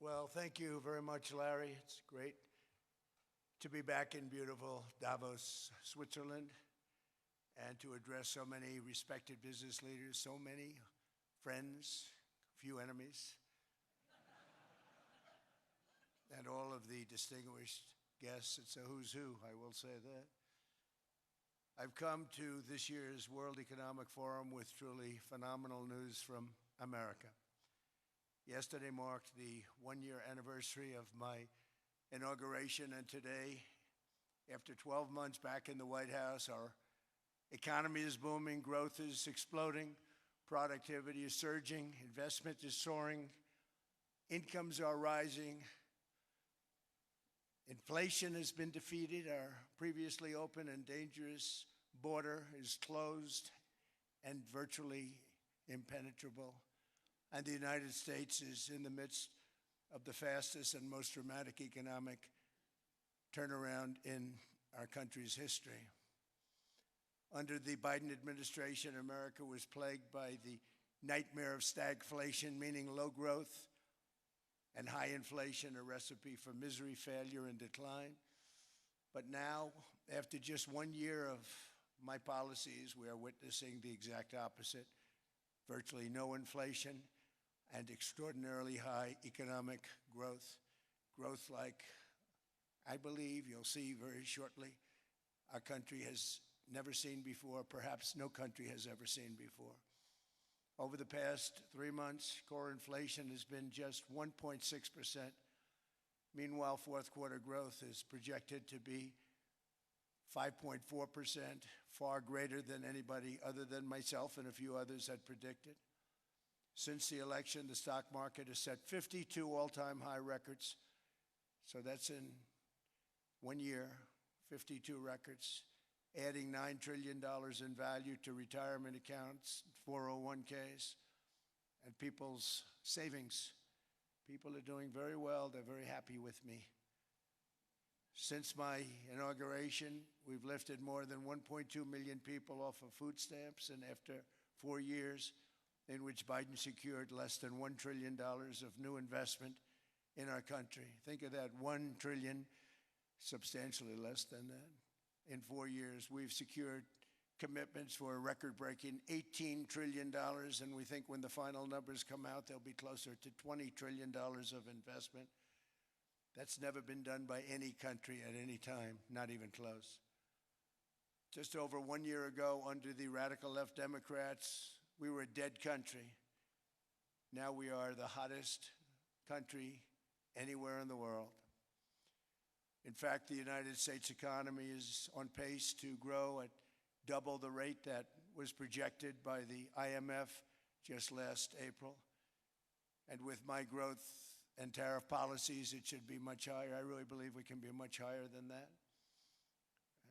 Well, thank you very much, Larry. It's great to be back in beautiful Davos, Switzerland, and to address so many respected business leaders, so many friends, few enemies, and all of the distinguished guests. It's a who's who, I will say that. I've come to this year's World Economic Forum with truly phenomenal news from America. Yesterday marked the one-year anniversary of my inauguration, and today, after 12 months back in the White House, our economy is booming, growth is exploding, productivity is surging, investment is soaring, incomes are rising, inflation has been defeated, our previously open and dangerous border is closed and virtually impenetrable. And the United States is in the midst of the fastest and most dramatic economic turnaround in our country's history. Under the Biden administration, America was plagued by the nightmare of stagflation, meaning low growth and high inflation, a recipe for misery, failure, and decline. But now, after just 1 year of my policies, we are witnessing the exact opposite: virtually no inflation and extraordinarily high economic growth. Growth like I believe you'll see very shortly our country has never seen before, perhaps no country has ever seen before. Over the past 3 months, core inflation has been just 1.6%. Meanwhile, fourth quarter growth is projected to be 5.4%, far greater than anybody other than myself and a few others had predicted. Since the election, the stock market has set 52 all-time high records. So that's in 1 year, 52 records, adding $9 trillion in value to retirement accounts, 401ks, and people's savings. People are doing very well. They're very happy with me. Since my inauguration, we've lifted more than 1.2 million people off of food stamps, and after 4 years, in which Biden secured less than $1 trillion of new investment in our country. Think of that, $1 trillion, substantially less than that. In 4 years, we've secured commitments for a record-breaking $18 trillion, and we think when the final numbers come out, they'll be closer to $20 trillion of investment. That's never been done by any country at any time, not even close. Just over 1 year ago, under the radical left Democrats, we were a dead country. Now we are the hottest country anywhere in the world. In fact, the United States economy is on pace to grow at double the rate that was projected by the IMF just last April. And with my growth and tariff policies, it should be much higher. I really believe we can be much higher than that.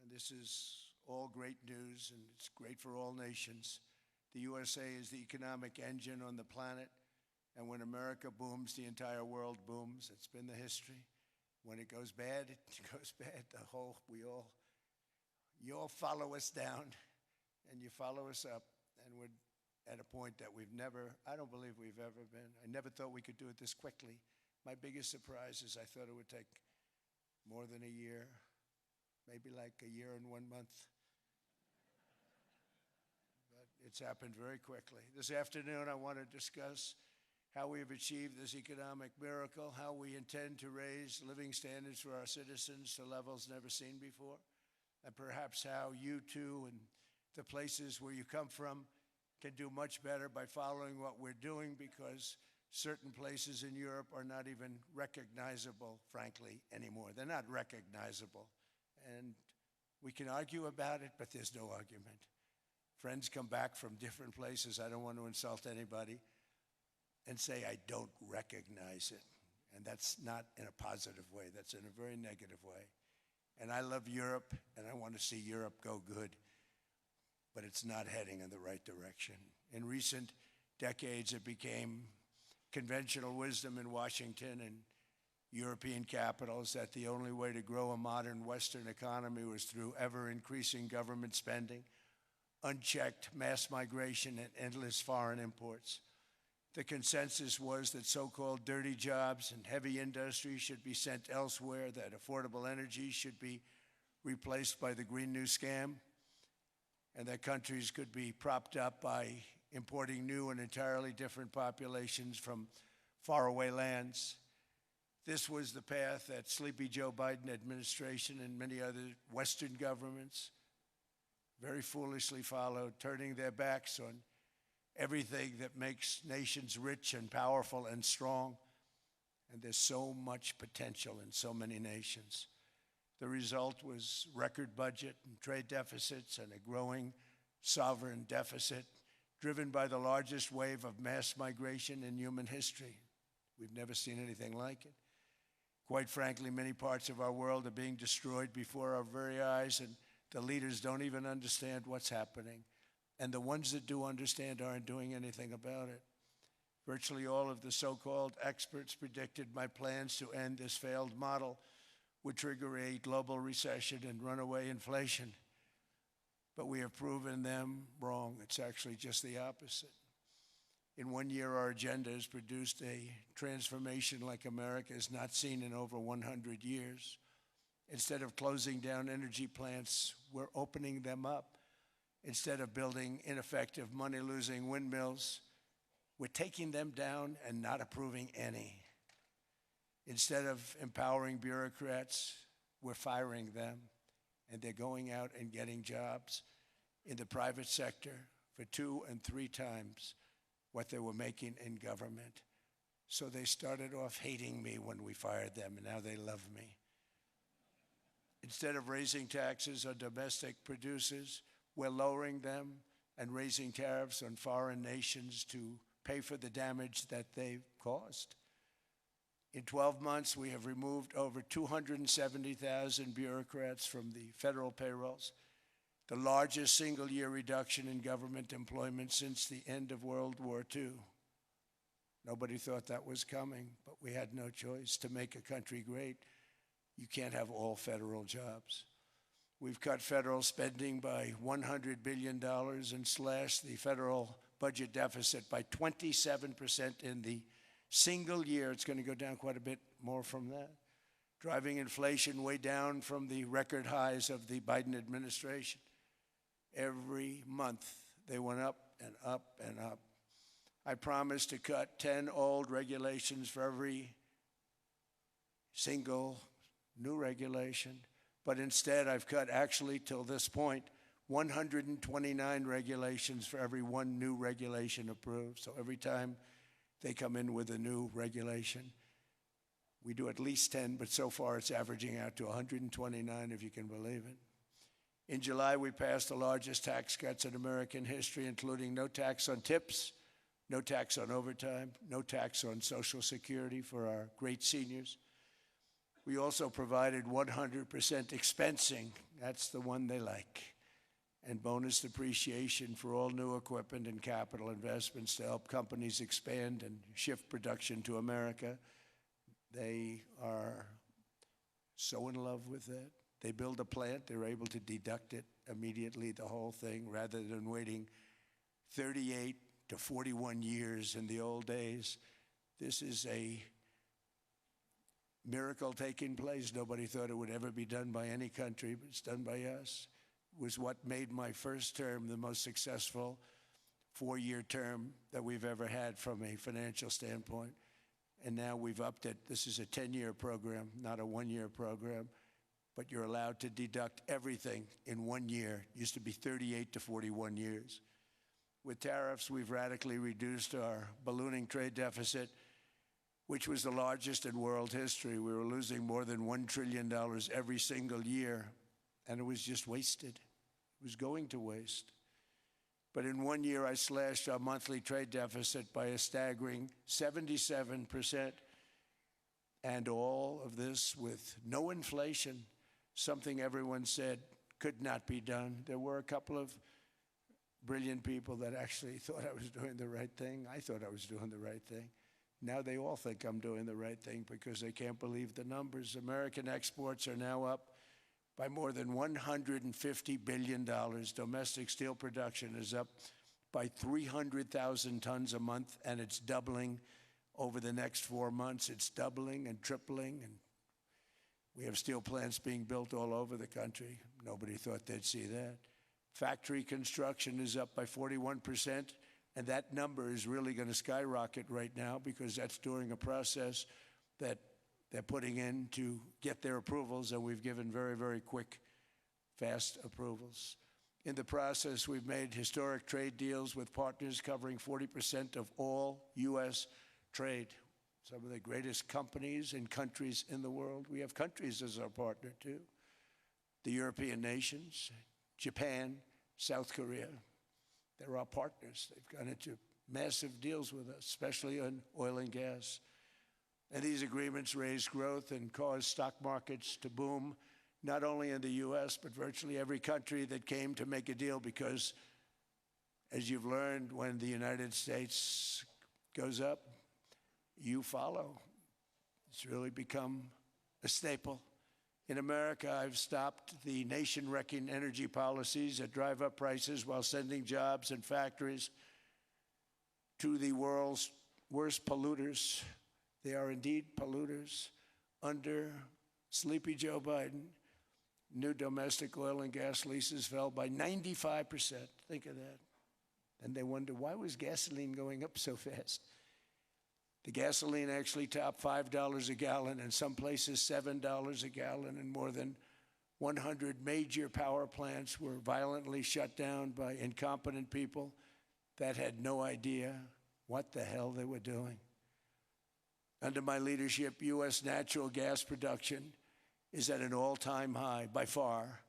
And this is all great news, and it's great for all nations. The USA is the economic engine on the planet, and when America booms, the entire world booms. It's been the history. When it goes bad, it goes bad. You all follow us down, and you follow us up, and we're at a point that I don't believe we've ever been. I never thought we could do it this quickly. My biggest surprise is I thought it would take more than a year, maybe like a year and 1 month. But it's happened very quickly. This afternoon, I want to discuss how we have achieved this economic miracle, how we intend to raise living standards for our citizens to levels never seen before, and perhaps how you too and the places where you come from can do much better by following what we're doing, because certain places in Europe are not even recognizable, frankly, anymore. They're not recognizable. And we can argue about it, but there's no argument. Friends come back from different places. I don't want to insult anybody and say I don't recognize it. And that's not in a positive way. That's in a very negative way. And I love Europe, and I want to see Europe go good, but it's not heading in the right direction. In recent decades, it became conventional wisdom in Washington and European capitals that the only way to grow a modern Western economy was through ever-increasing government spending, unchecked mass migration, and endless foreign imports. The consensus was that so-called dirty jobs and heavy industry should be sent elsewhere, that affordable energy should be replaced by the Green New Scam, and that countries could be propped up by importing new and entirely different populations from faraway lands. This was the path that Sleepy Joe Biden administration and many other Western governments very foolishly followed, turning their backs on everything that makes nations rich and powerful and strong. And there's so much potential in so many nations. The result was record budget and trade deficits and a growing sovereign deficit driven by the largest wave of mass migration in human history. We've never seen anything like it. Quite frankly, many parts of our world are being destroyed before our very eyes, and the leaders don't even understand what's happening. And the ones that do understand aren't doing anything about it. Virtually all of the so-called experts predicted my plans to end this failed model would trigger a global recession and runaway inflation. But we have proven them wrong. It's actually just the opposite. In 1 year, our agenda has produced a transformation like America has not seen in over 100 years. Instead of closing down energy plants, we're opening them up. Instead of building ineffective, money-losing windmills, we're taking them down and not approving any. Instead of empowering bureaucrats, we're firing them, and they're going out and getting jobs in the private sector for 2 and 3 times what they were making in government. So they started off hating me when we fired them, and now they love me. Instead of raising taxes on domestic producers, we're lowering them and raising tariffs on foreign nations to pay for the damage that they've caused. In 12 months, we have removed over 270,000 bureaucrats from the federal payrolls, the largest single-year reduction in government employment since the end of World War II. Nobody thought that was coming, but we had no choice. To make a country great, you can't have all federal jobs. We've cut federal spending by $100 billion and slashed the federal budget deficit by 27% in the single year. It's going to go down quite a bit more from that, driving inflation way down from the record highs of the Biden administration. Every month, they went up and up and up. I promised to cut 10 old regulations for every single new regulation, but instead I've cut, actually till this point, 129 regulations for every one new regulation approved. So every time they come in with a new regulation, we do at least 10, but so far it's averaging out to 129, if you can believe it. In July, we passed the largest tax cuts in American history, including no tax on tips, no tax on overtime, no tax on Social Security for our great seniors. We also provided 100% expensing, that's the one they like, and bonus depreciation for all new equipment and capital investments to help companies expand and shift production to America. They are so in love with that. They build a plant, they're able to deduct it immediately, the whole thing, rather than waiting 38 to 41 years in the old days. This is a miracle taking place. Nobody thought it would ever be done by any country, but it's done by us. It was what made my first term the most successful 4-year term that we've ever had from a financial standpoint. And now we've upped it. This is a 10-year program, not a 1-year program. But you're allowed to deduct everything in 1 year. It used to be 38 to 41 years. With tariffs, we've radically reduced our ballooning trade deficit, which was the largest in world history. We were losing more than $1 trillion every single year, and it was just wasted. It was going to waste. But in 1 year, I slashed our monthly trade deficit by a staggering 77%, and all of this with no inflation, something everyone said could not be done. There were a couple of brilliant people that actually thought I was doing the right thing. I thought I was doing the right thing. Now they all think I'm doing the right thing because they can't believe the numbers. American exports are now up by more than $150 billion. Domestic steel production is up by 300,000 tons a month, and it's doubling over the next 4 months. It's doubling and tripling, and we have steel plants being built all over the country. Nobody thought they'd see that. Factory construction is up by 41%, and that number is really going to skyrocket right now because that's during a process that they're putting in to get their approvals, and we've given very, very quick, fast approvals. In the process, we've made historic trade deals with partners covering 40% of all U.S. trade. Some of the greatest companies and countries in the world. We have countries as our partner, too. The European nations, Japan, South Korea. They're our partners. They've gone into massive deals with us, especially on oil and gas. And these agreements raise growth and cause stock markets to boom, not only in the U.S., but virtually every country that came to make a deal, because, as you've learned, when the United States goes up, you follow. It's really become a staple. In America, I've stopped the nation-wrecking energy policies that drive up prices while sending jobs and factories to the world's worst polluters. They are indeed polluters. Under Sleepy Joe Biden, new domestic oil and gas leases fell by 95%. Think of that. And they wonder, why was gasoline going up so fast? The gasoline actually topped $5 a gallon, in some places $7 a gallon, and more than 100 major power plants were violently shut down by incompetent people that had no idea what the hell they were doing. Under my leadership, U.S. natural gas production is at an all-time high, by far.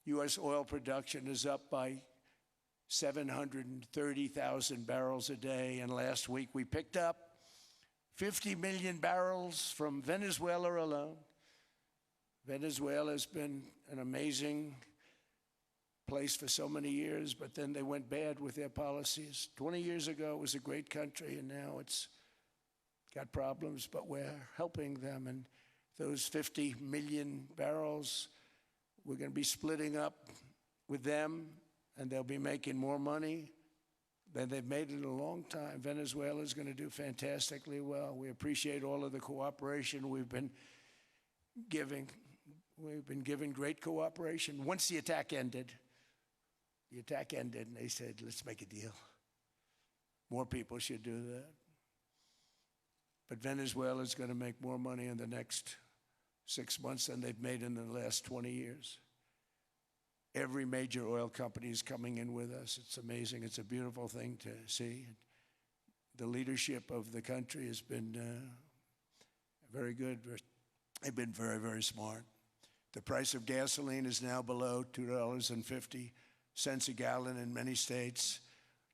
U.S. oil production is up by 730,000 barrels a day, and last week we picked up 50 million barrels from Venezuela alone. Venezuela has been an amazing place for so many years, but then they went bad with their policies. 20 years ago, it was a great country, and now it's got problems, but we're helping them. And those 50 million barrels, we're going to be splitting up with them, and they'll be making more money than they've made in a long time. Venezuela is going to do fantastically well. We appreciate all of the cooperation we've been giving. We've been given great cooperation. Once the attack ended, and they said, let's make a deal. More people should do that. But Venezuela is going to make more money in the next 6 months than they've made in the last 20 years. Every major oil company is coming in with us. It's amazing. It's a beautiful thing to see. The leadership of the country has been very good. They've been very, very smart. The price of gasoline is now below $2.50 a gallon in many states,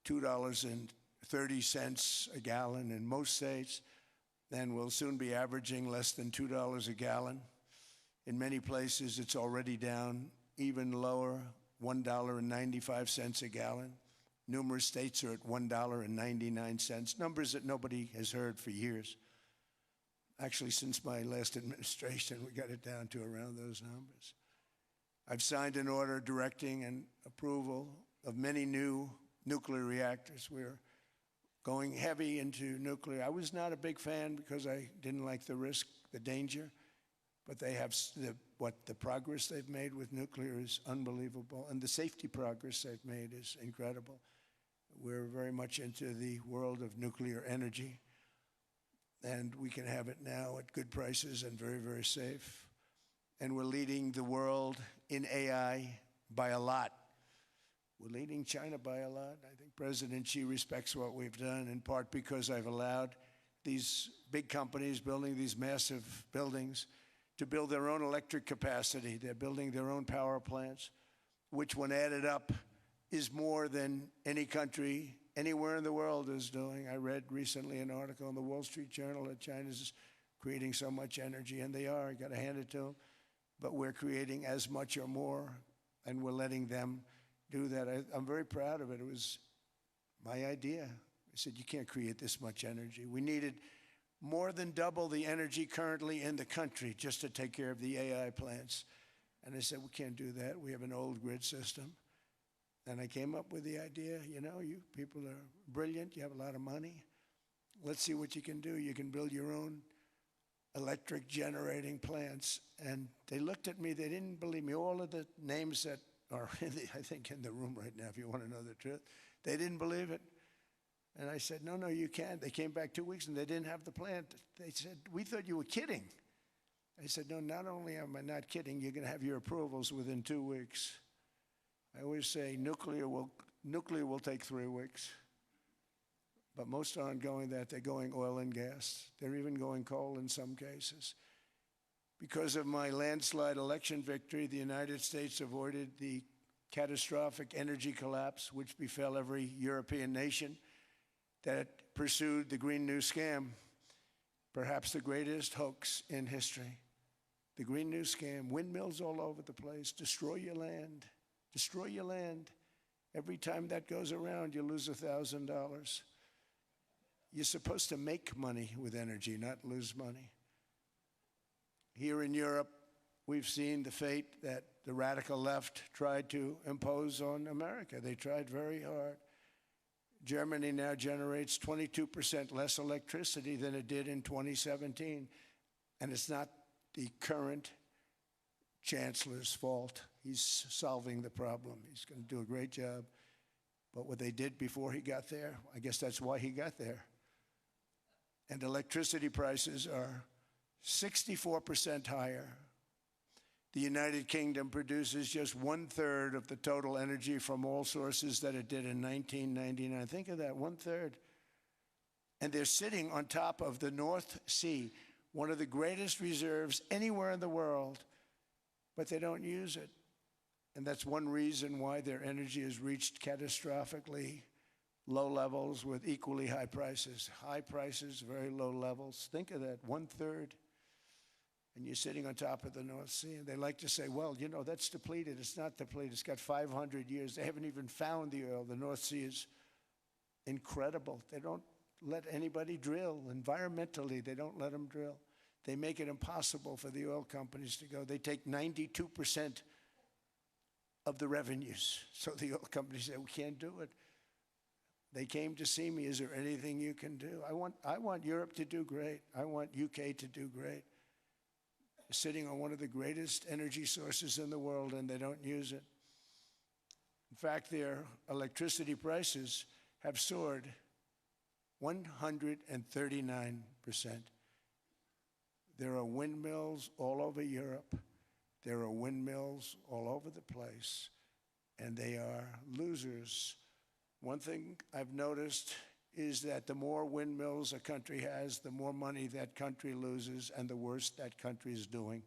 $2.30 a gallon in most states. Then we'll soon be averaging less than $2 a gallon. In many places, it's already down even lower, $1.95 a gallon. Numerous states are at $1.99, numbers that nobody has heard for years. Actually, since my last administration, we got it down to around those numbers. I've signed an order directing and approval of many new nuclear reactors. We're going heavy into nuclear. I was not a big fan because I didn't like the risk, the danger, but they have the progress they've made with nuclear is unbelievable, and the safety progress they've made is incredible. We're very much into the world of nuclear energy, and we can have it now at good prices and very, very safe. And we're leading the world in AI by a lot. We're leading China by a lot. I think President Xi respects what we've done, in part because I've allowed these big companies building these massive buildings to build their own electric capacity. They're building their own power plants, which, when added up, is more than any country anywhere in the world is doing. I read recently an article in the Wall Street Journal that China's creating so much energy, and they are. I got to hand it to them. But we're creating as much or more, and we're letting them do that. I'm very proud of it. It was my idea. I said, you can't create this much energy. We needed more than double the energy currently in the country just to take care of the AI plants. And I said, we can't do that. We have an old grid system. And I came up with the idea, you people are brilliant, you have a lot of money. Let's see what you can do. You can build your own electric generating plants. And they looked at me, they didn't believe me. All of the names that are, I think, in the room right now, if you want to know the truth, they didn't believe it. And I said, no, you can't. They came back 2 weeks and they didn't have the plant. They said, we thought you were kidding. I said, no, not only am I not kidding, you're going to have your approvals within 2 weeks. I always say nuclear will take 3 weeks. But most aren't going that. They're going oil and gas. They're even going coal in some cases. Because of my landslide election victory, the United States avoided the catastrophic energy collapse which befell every European nation that pursued the Green New Scam, perhaps the greatest hoax in history. The Green New Scam, windmills all over the place, destroy your land. Destroy your land. Every time that goes around, you lose $1,000. You're supposed to make money with energy, not lose money. Here in Europe, we've seen the fate that the radical left tried to impose on America. They tried very hard. Germany now generates 22% less electricity than it did in 2017. And it's not the current chancellor's fault. He's solving the problem. He's going to do a great job. But what they did before he got there, I guess that's why he got there. And electricity prices are 64% higher. The United Kingdom produces just 1/3 of the total energy from all sources that it did in 1999. Think of that, 1/3. And they're sitting on top of the North Sea, one of the greatest reserves anywhere in the world, but they don't use it. And that's one reason why their energy has reached catastrophically low levels with equally high prices. High prices, very low levels. Think of that, 1/3. And you're sitting on top of the North Sea. And they like to say, well, that's depleted. It's not depleted. It's got 500 years. They haven't even found the oil. The North Sea is incredible. They don't let anybody drill. Environmentally, they don't let them drill. They make it impossible for the oil companies to go. They take 92% of the revenues. So the oil companies say, we can't do it. They came to see me. Is there anything you can do? I want Europe to do great. I want UK to do great. They're sitting on one of the greatest energy sources in the world, and they don't use it. In fact, their electricity prices have soared 139%. There are windmills all over Europe. There are windmills all over the place, and they are losers. One thing I've noticed is that the more windmills a country has, the more money that country loses and the worse that country is doing.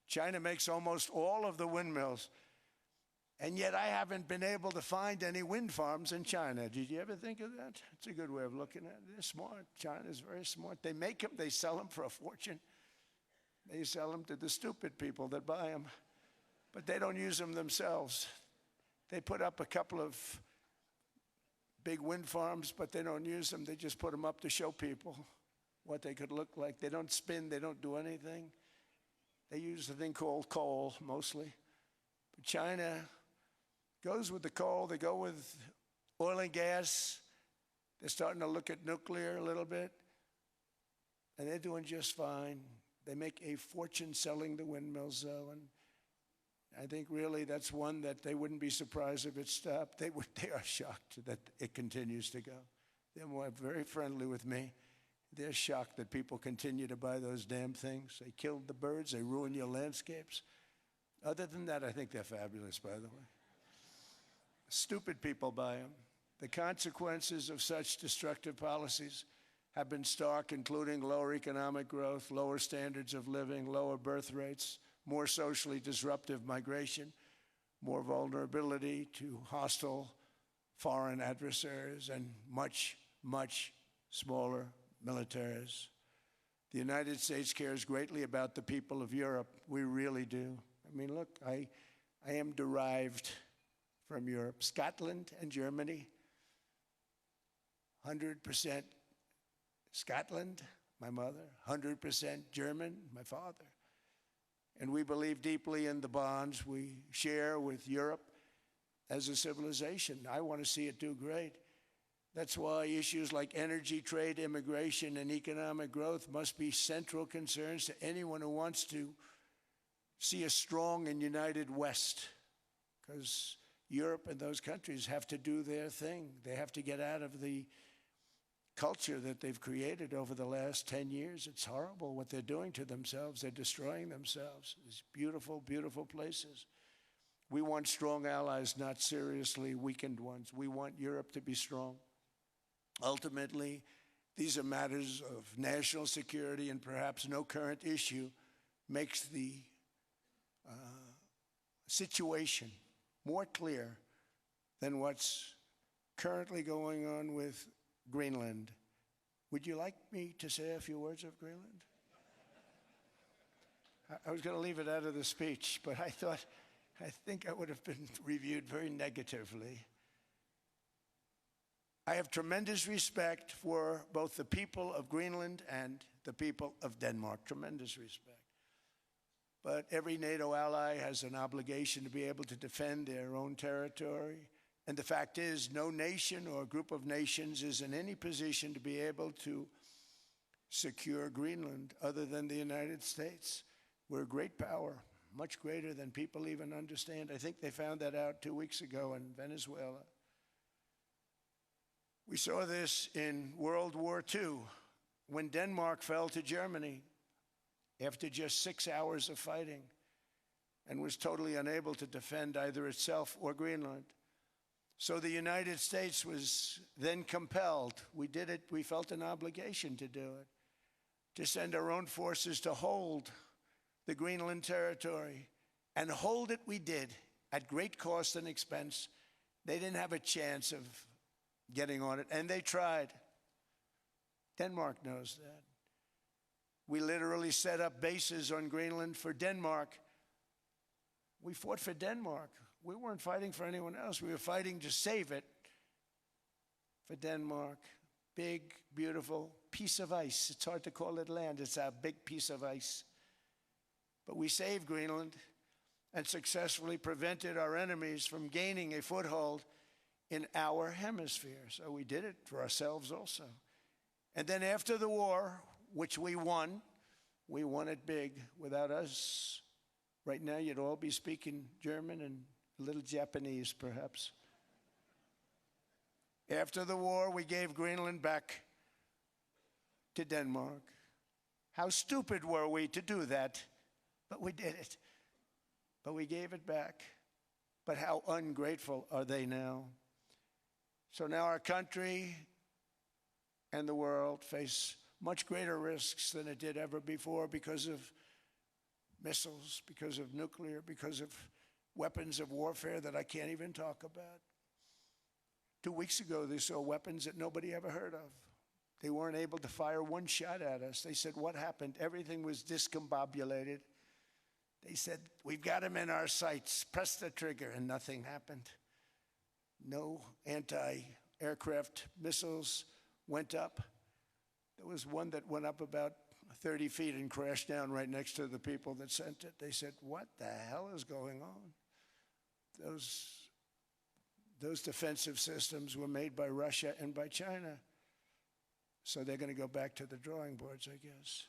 China makes almost all of the windmills, and yet I haven't been able to find any wind farms in China. Did you ever think of that? It's a good way of looking at it. They're smart. China's very smart. They make them, they sell them for a fortune. They sell them to the stupid people that buy them, but they don't use them themselves. They put up a couple of big wind farms, but they don't use them. They just put them up to show people what they could look like. They don't spin. They don't do anything. They use a thing called coal, mostly. But China goes with the coal. They go with oil and gas. They're starting to look at nuclear a little bit, and they're doing just fine. They make a fortune selling the windmills, though, and I think really that's one that they wouldn't be surprised if it stopped. They are shocked that it continues to go. They're very friendly with me. They're shocked that people continue to buy those damn things. They killed the birds. They ruin your landscapes. Other than that, I think they're fabulous, by the way. Stupid people buy them. The consequences of such destructive policies have been stark, including lower economic growth, lower standards of living, lower birth rates, more socially disruptive migration, more vulnerability to hostile foreign adversaries, and much, much smaller militaries. The United States cares greatly about the people of Europe. We really do. I mean, look, I am derived from Europe. Scotland and Germany, 100% Scotland, my mother, 100% German, my father. And we believe deeply in the bonds we share with Europe. as a civilization. I want to see it do great. That's why issues like energy, trade, immigration, and economic growth must be central concerns to anyone who wants to see a strong and united West, because Europe and those countries have to do their thing. They have to get out of the culture that they've created over the last 10 years. It's horrible what they're doing to themselves. They're destroying themselves. These beautiful, beautiful places. We want strong allies, not seriously weakened ones. We want Europe to be strong. Ultimately, these are matters of national security, and perhaps no current issue makes the situation more clear than what's currently going on with Greenland. Would you like me to say a few words of Greenland? I was going to leave it out of the speech, but I think I would have been reviewed very negatively. I have tremendous respect for both the people of Greenland and the people of Denmark, tremendous respect. But every NATO ally has an obligation to be able to defend their own territory. And the fact is, no nation or group of nations is in any position to be able to secure Greenland other than the United States. We're a great power, much greater than people even understand. I think they found that out 2 weeks ago in Venezuela. We saw this in World War II when Denmark fell to Germany after just 6 hours of fighting and was totally unable to defend either itself or Greenland. So the United States was then compelled. We did it. We felt an obligation to do it, to send our own forces to hold the Greenland territory. And hold it we did at great cost and expense. They didn't have a chance of getting on it, and they tried. Denmark knows that. We literally set up bases on Greenland for Denmark. We fought for Denmark. We weren't fighting for anyone else. We were fighting to save it for Denmark. Big, beautiful piece of ice. It's hard to call it land. It's a big piece of ice. But we saved Greenland and successfully prevented our enemies from gaining a foothold in our hemisphere. So we did it for ourselves also. And then after the war, which we won it big. Without us, right now you'd all be speaking German and a little Japanese, perhaps. After the war, we gave Greenland back to Denmark. How stupid were we to do that? But we did it. But we gave it back. But how ungrateful are they now? So now our country and the world face much greater risks than it did ever before because of missiles, because of nuclear, because of weapons of warfare that I can't even talk about. 2 weeks ago, they saw weapons that nobody ever heard of. They weren't able to fire one shot at us. They said, what happened? Everything was discombobulated. They said, we've got them in our sights. Press the trigger, and nothing happened. No anti-aircraft missiles went up. There was one that went up about 30 feet and crashed down right next to the people that sent it. They said, what the hell is going on? Those defensive systems were made by Russia and by China. So they're going to go back to the drawing boards, I guess.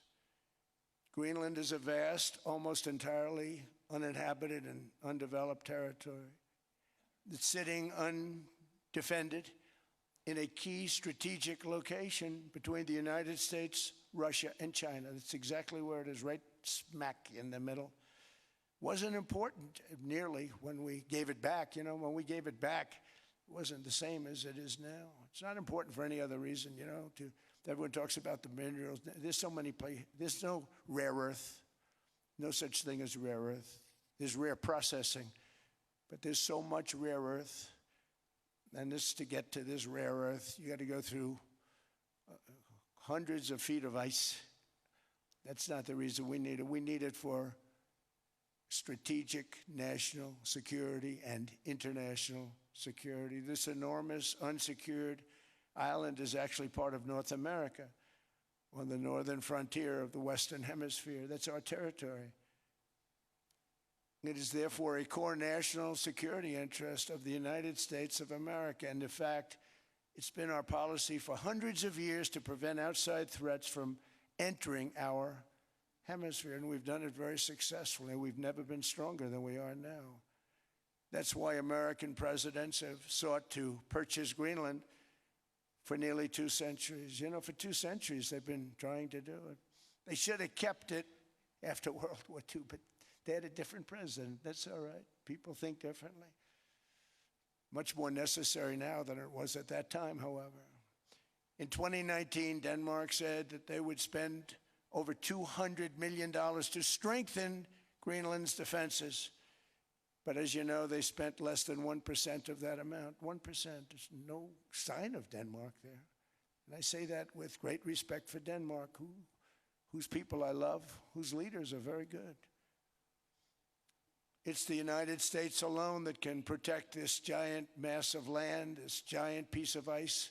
Greenland is a vast, almost entirely uninhabited and undeveloped territory. It's sitting undefended in a key strategic location between the United States, Russia, and China. That's exactly where it is, right smack in the middle. Wasn't important nearly when we gave it back. You know, when we gave it back, it wasn't the same as it is now. It's not important for any other reason, you know. Everyone talks about the minerals. There's so many places. There's no rare earth. No such thing as rare earth. There's rare processing, but there's so much rare earth. And to get to this rare earth, you got to go through hundreds of feet of ice. That's not the reason we need it. We need it for strategic national security and international security. This enormous unsecured island is actually part of North America on the northern frontier of the Western Hemisphere. That's our territory. It is therefore a core national security interest of the United States of America. And in fact, it's been our policy for hundreds of years to prevent outside threats from entering our hemisphere. And we've done it very successfully. We've never been stronger than we are now. That's why American presidents have sought to purchase Greenland for nearly 2 centuries. You know, for 2 centuries they've been trying to do it. They should have kept it after World War II, but they had a different president. That's all right. People think differently. Much more necessary now than it was at that time, however. In 2019, Denmark said that they would spend over $200 million to strengthen Greenland's defenses. But as you know, they spent less than 1% of that amount. 1%. There's no sign of Denmark there. And I say that with great respect for Denmark, whose people I love, whose leaders are very good. It's the United States alone that can protect this giant mass of land, this giant piece of ice,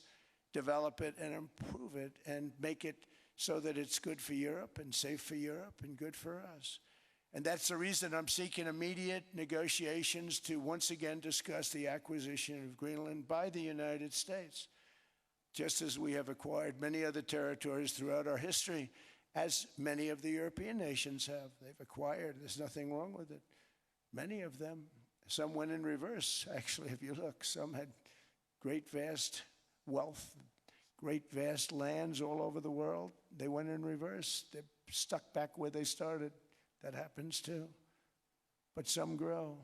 develop it and improve it and make it so that it's good for Europe and safe for Europe and good for us. And that's the reason I'm seeking immediate negotiations to once again discuss the acquisition of Greenland by the United States, just as we have acquired many other territories throughout our history, as many of the European nations have. They've acquired. There's nothing wrong with it. Many of them, some went in reverse, actually, if you look. Some had great, vast wealth, great, vast lands all over the world. They went in reverse. They're stuck back where they started. That happens too. But some grow.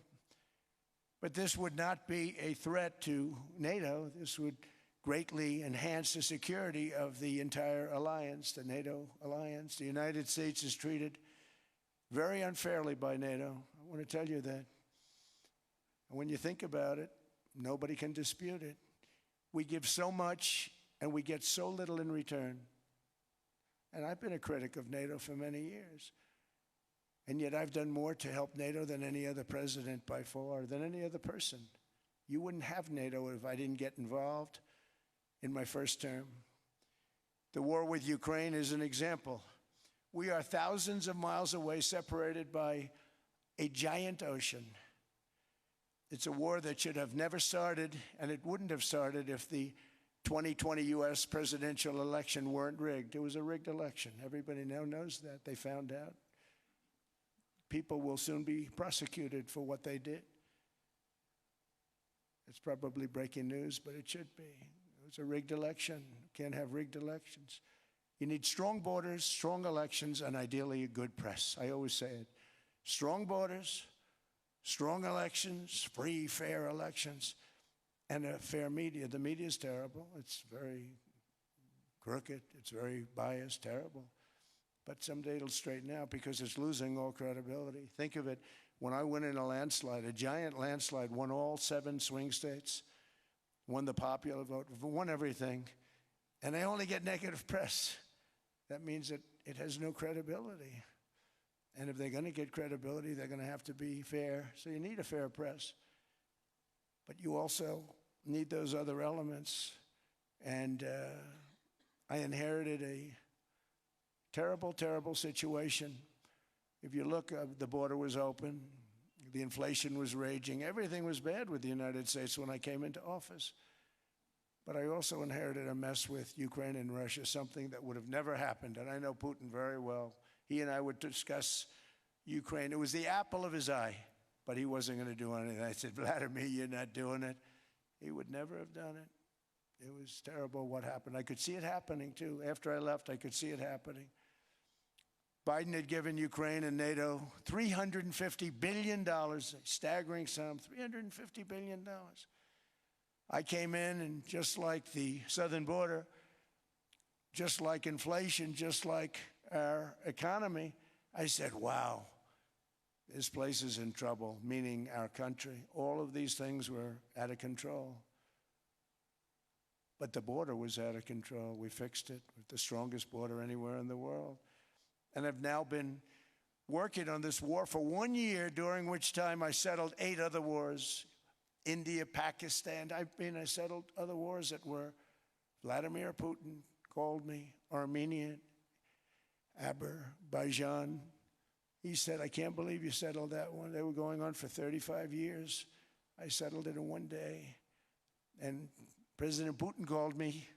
But this would not be a threat to NATO. This would greatly enhance the security of the entire alliance, the NATO alliance. The United States is treated very unfairly by NATO. I want to tell you that. And when you think about it, nobody can dispute it. We give so much and we get so little in return. And I've been a critic of NATO for many years. And yet I've done more to help NATO than any other president by far, than any other person. You wouldn't have NATO if I didn't get involved in my first term. The war with Ukraine is an example. We are thousands of miles away, separated by a giant ocean. It's a war that should have never started, and it wouldn't have started if the 2020 U.S. presidential election weren't rigged. It was a rigged election. Everybody now knows that. They found out. People will soon be prosecuted for what they did. It's probably breaking news, but it should be. It was a rigged election. You can't have rigged elections. You need strong borders, strong elections, and ideally a good press. I always say it. Strong borders, strong elections, free, fair elections, and a fair media. The media is terrible. It's very crooked. It's very biased, terrible. But someday it'll straighten out because it's losing all credibility. Think of it. When I win in a landslide, a giant landslide, won all 7 swing states, won the popular vote, won everything, and I only get negative press. That means that it has no credibility. And if they're going to get credibility, they're going to have to be fair. So you need a fair press. But you also need those other elements. And I inherited a terrible, terrible situation. If you look, the border was open. The inflation was raging. Everything was bad with the United States when I came into office. But I also inherited a mess with Ukraine and Russia, something that would have never happened. And I know Putin very well. He and I would discuss Ukraine. It was the apple of his eye, but he wasn't going to do anything. I said, Vladimir, you're not doing it. He would never have done it. It was terrible what happened. I could see it happening, too. After I left, I could see it happening. Biden had given Ukraine and NATO $350 billion, a staggering sum, $350 billion. I came in, and just like the southern border, just like inflation, just like our economy, I said, wow, this place is in trouble, meaning our country. All of these things were out of control. But the border was out of control. We fixed it with the strongest border anywhere in the world. And I've now been working on this war for 1 year, during which time I settled 8 other wars. India, Pakistan. I settled other wars that were Vladimir Putin called me, Armenia, Azerbaijan, He said, I can't believe you settled that one. They were going on for 35 years. I settled it in one day. And President Putin called me.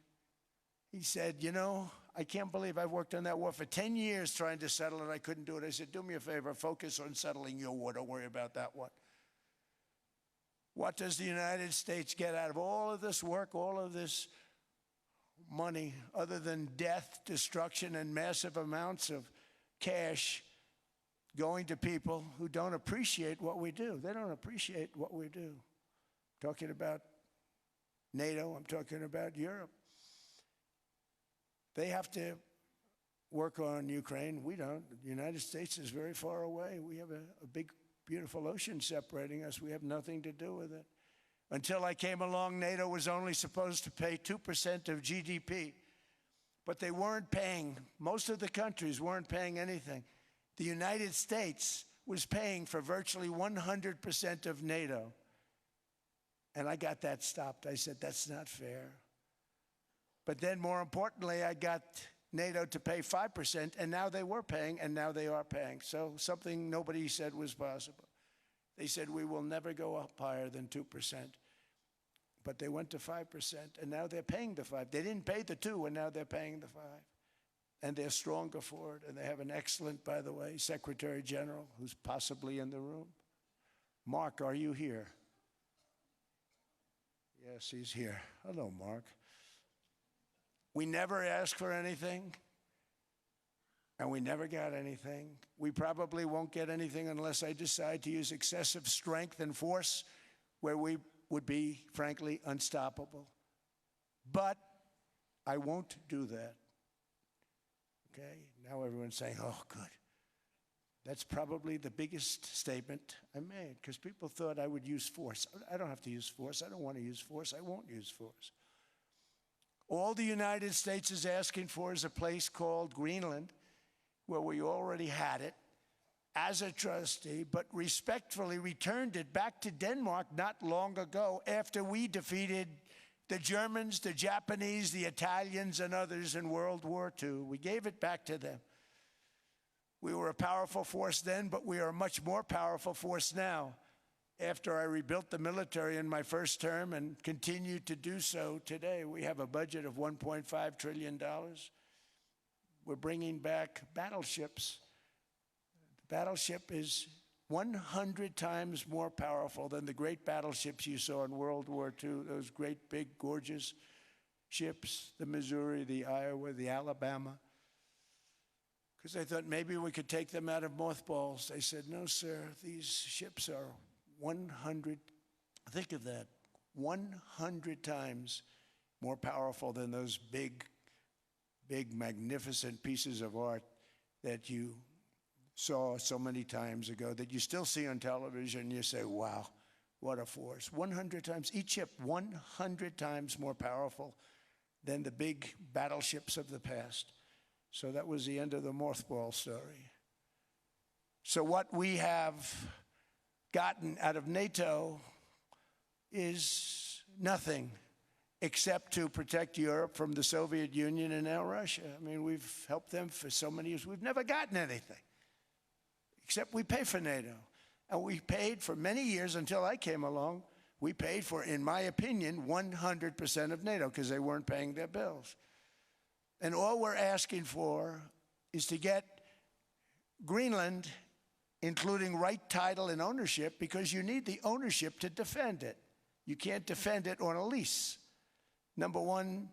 He said, you know, I can't believe I've worked on that war for 10 years trying to settle it. I couldn't do it. I said, do me a favor, focus on settling your war. Don't worry about that one. What does the United States get out of all of this work, all of this money, other than death, destruction, and massive amounts of cash going to people who don't appreciate what we do? They don't appreciate what we do. I'm talking about NATO. I'm talking about Europe. They have to work on Ukraine. We don't. The United States is very far away. We have a big, beautiful ocean separating us. We have nothing to do with it. Until I came along, NATO was only supposed to pay 2% of GDP. But they weren't paying. Most of the countries weren't paying anything. The United States was paying for virtually 100% of NATO. And I got that stopped. I said, that's not fair. But then, more importantly, I got NATO to pay 5%, and now they were paying, and now they are paying. So something nobody said was possible. They said, we will never go up higher than 2%. But they went to 5%, and now they're paying the 5%. They didn't pay the 2%, and now they're paying the 5%. And they're stronger for it, and they have an excellent, by the way, Secretary General, who's possibly in the room. Mark, are you here? Yes, he's here. Hello, Mark. We never asked for anything, and we never got anything. We probably won't get anything unless I decide to use excessive strength and force where we would be, frankly, unstoppable. But I won't do that. Okay? Now everyone's saying, oh, good. That's probably the biggest statement I made, because people thought I would use force. I don't have to use force. I don't want to use force. I won't use force. All the United States is asking for is a place called Greenland, where we already had it as a trustee, but respectfully returned it back to Denmark not long ago after we defeated the Germans, the Japanese, the Italians, and others in World War II. We gave it back to them. We were a powerful force then, but we are a much more powerful force now, after I rebuilt the military in my first term and continue to do so today. We have a budget of $1.5 trillion. We're bringing back battleships. The battleship is 100 times more powerful than the great battleships you saw in World War II, those great, big, gorgeous ships, the Missouri, the Iowa, the Alabama. Because I thought maybe we could take them out of mothballs. They said, no, sir, these ships are 100, think of that, 100 times more powerful than those big, magnificent pieces of art that you saw so many times ago, that you still see on television, and you say, wow, what a force. 100 times, each ship 100 times more powerful than the big battleships of the past. So that was the end of the mothball story. So what we have gotten out of NATO is nothing except to protect Europe from the Soviet Union and now Russia. I mean, we've helped them for so many years. We've never gotten anything, except we pay for NATO. And we paid for many years until I came along. We paid for, in my opinion, 100% of NATO because they weren't paying their bills. And all we're asking for is to get Greenland, including right title and ownership, because you need the ownership to defend it. You can't defend it on a lease. Number one,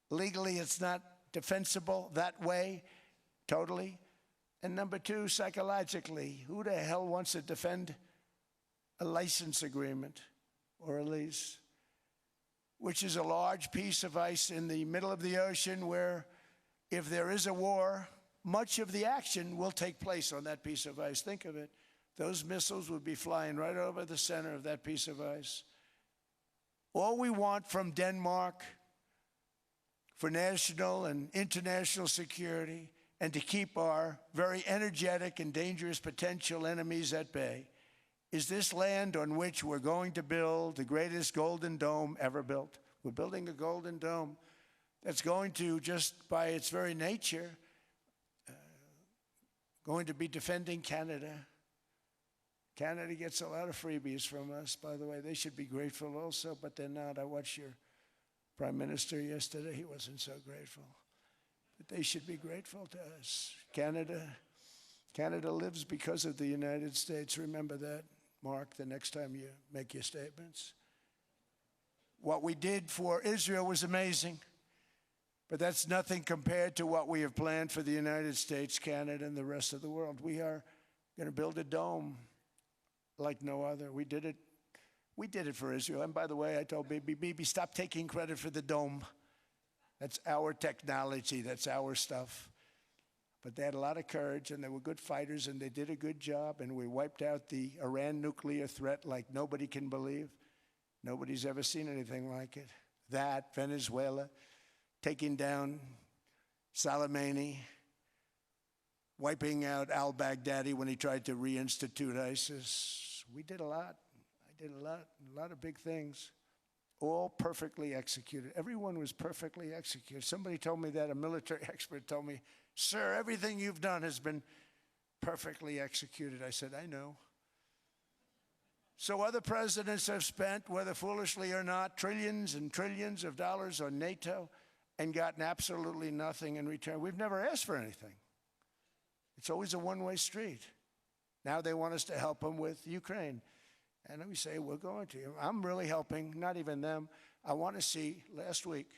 legally it's not defensible that way, totally. And number two, psychologically, who the hell wants to defend a license agreement or a lease, which is a large piece of ice in the middle of the ocean where if there is a war, much of the action will take place on that piece of ice. Think of it. Those missiles would be flying right over the center of that piece of ice. All we want from Denmark for national and international security and to keep our very energetic and dangerous potential enemies at bay is this land on which we're going to build the greatest golden dome ever built. We're building a golden dome that's going to, just by its very nature, going to be defending Canada. Canada gets a lot of freebies from us, by the way. They should be grateful also, but they're not. I watched your Prime Minister yesterday. He wasn't so grateful. But they should be grateful to us. Canada lives because of the United States. Remember that, Mark, the next time you make your statements. What we did for Israel was amazing, but that's nothing compared to what we have planned for the United States, Canada, and the rest of the world. We are going to build a dome like no other. We did it for Israel. And by the way, I told Bibi, stop taking credit for the dome. That's our technology. That's our stuff. But they had a lot of courage, and they were good fighters, and they did a good job, and we wiped out the Iran nuclear threat like nobody can believe. Nobody's ever seen anything like it. That, Venezuela, taking down Soleimani, wiping out al-Baghdadi when he tried to reinstitute ISIS. We did a lot. I did a lot of big things, all perfectly executed. Everyone was perfectly executed. Somebody told me that, a military expert told me, "Sir, everything you've done has been perfectly executed." I said, "I know." So other presidents have spent, whether foolishly or not, trillions and trillions of dollars on NATO and gotten absolutely nothing in return. We've never asked for anything. It's always a one-way street. Now they want us to help them with Ukraine. And we say, we're going to. I'm really helping, not even them. I want to see, last week,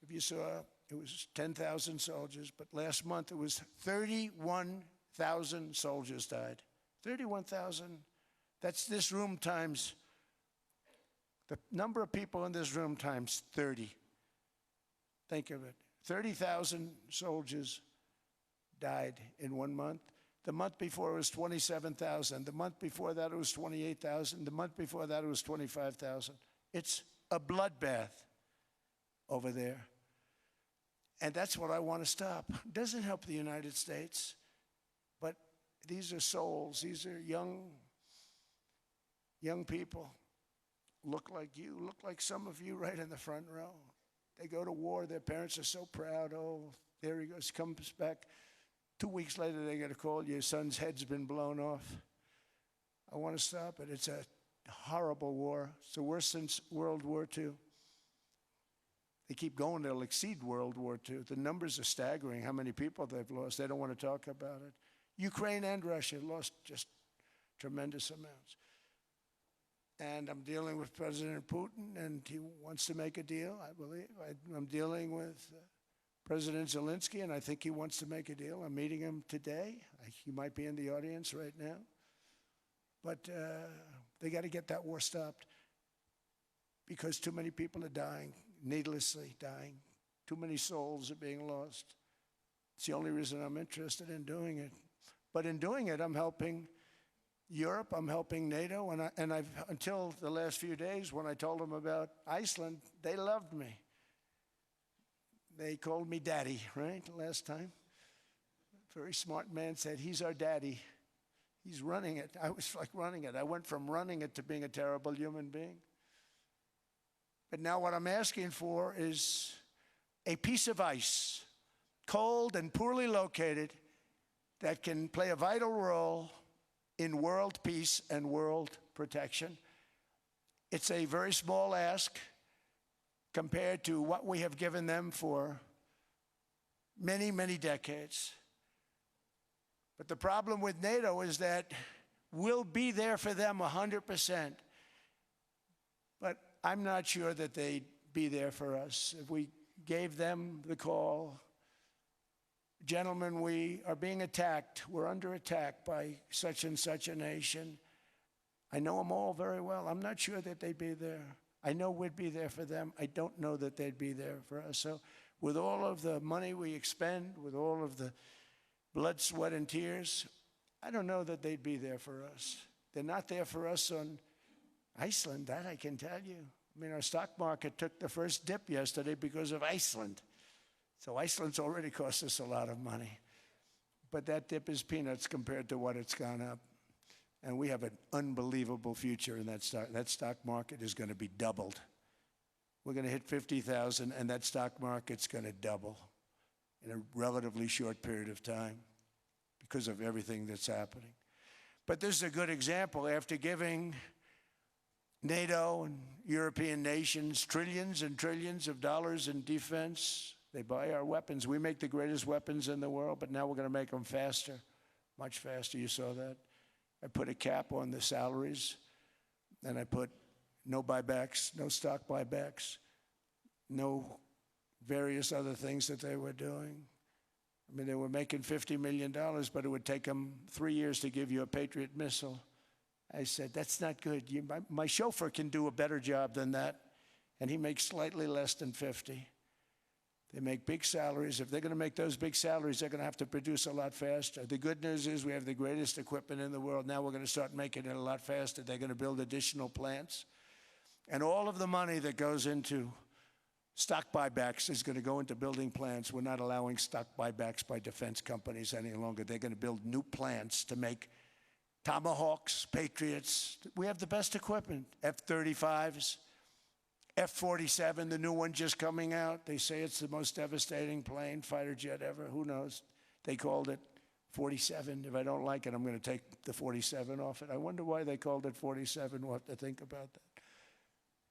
if you saw, it was 10,000 soldiers, but last month it was 31,000 soldiers died. 31,000. That's this room times, the number of people in this room times 30. Think of it. 30,000 soldiers died in 1 month. The month before it was 27,000. The month before that it was 28,000. The month before that it was 25,000. It's a bloodbath over there. And that's what I want to stop. It doesn't help the United States, but these are souls. These are young people. Look like you, look like some of you right in the front row. They go to war. Their parents are so proud. Oh, there he goes, comes back. 2 weeks later, they get a call, your son's head's been blown off. I want to stop it. It's a horrible war. It's the worst since World War II. They keep going, they'll exceed World War II. The numbers are staggering, how many people they've lost. They don't want to talk about it. Ukraine and Russia lost just tremendous amounts. And I'm dealing with President Putin, and he wants to make a deal, I believe. I'm dealing with President Zelensky, and I think he wants to make a deal. I'm meeting him today. He might be in the audience right now. But they got to get that war stopped because too many people are dying, needlessly dying. Too many souls are being lost. It's the only reason I'm interested in doing it. But in doing it, I'm helping Europe, I'm helping NATO, and I've until the last few days when I told them about Iceland, they loved me. They called me daddy, right, last time. A very smart man said, he's our daddy. He's running it. I was like running it. I went from running it to being a terrible human being. But now what I'm asking for is a piece of ice, cold and poorly located, that can play a vital role in world peace and world protection. It's a very small ask compared to what we have given them for many, many decades. But the problem with NATO is that we'll be there for them 100%. But I'm not sure that they'd be there for us. If we gave them the call, gentlemen, we are being attacked. We're under attack by such and such a nation. I know them all very well. I'm not sure that they'd be there. I know we'd be there for them. I don't know that they'd be there for us. So with all of the money we expend, with all of the blood, sweat, and tears, I don't know that they'd be there for us. They're not there for us on Iceland, that I can tell you. I mean, our stock market took the first dip yesterday because of Iceland. So Iceland's already cost us a lot of money. But that dip is peanuts compared to what it's gone up. And we have an unbelievable future in that stock. That stock market is going to be doubled. We're going to hit 50,000, and that stock market's going to double in a relatively short period of time. Because because of everything that's happening. But this is a good example. After giving NATO and European nations trillions and trillions of dollars in defense, they buy our weapons. We make the greatest weapons in the world, but now we're going to make them faster, much faster. You saw that. I put a cap on the salaries, and I put no buybacks, no stock buybacks, no various other things that they were doing. I mean, they were making $50 million, but it would take them 3 years to give you a Patriot missile. I said, that's not good. My chauffeur can do a better job than that, and he makes slightly less than 50. They make big salaries. If they're going to make those big salaries, they're going to have to produce a lot faster. The good news is we have the greatest equipment in the world. Now we're going to start making it a lot faster. They're going to build additional plants. And all of the money that goes into stock buybacks is going to go into building plants. We're not allowing stock buybacks by defense companies any longer. They're going to build new plants to make Tomahawks, Patriots. We have the best equipment, F-35s, F-47, the new one just coming out. They say it's the most devastating plane, fighter jet ever. Who knows? They called it 47. If I don't like it, I'm going to take the 47 off it. I wonder why they called it 47. We'll have to think about that.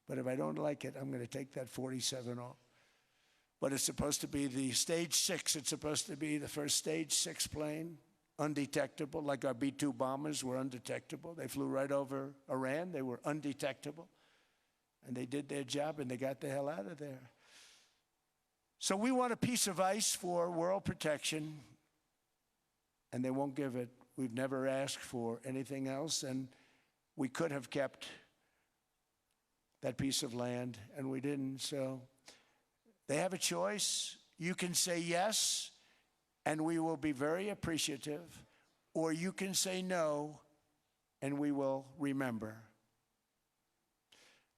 But if I don't like it, I'm going to take that 47 off. But it's supposed to be the stage 6. It's supposed to be the first stage 6 plane, undetectable, like our B-2 bombers were undetectable. They flew right over Iran. They were undetectable. And they did their job, and they got the hell out of there. So we want a piece of ice for world protection, and they won't give it. We've never asked for anything else, and we could have kept that piece of land, and we didn't. So they have a choice. You can say yes, and we will be very appreciative, or you can say no, and we will remember.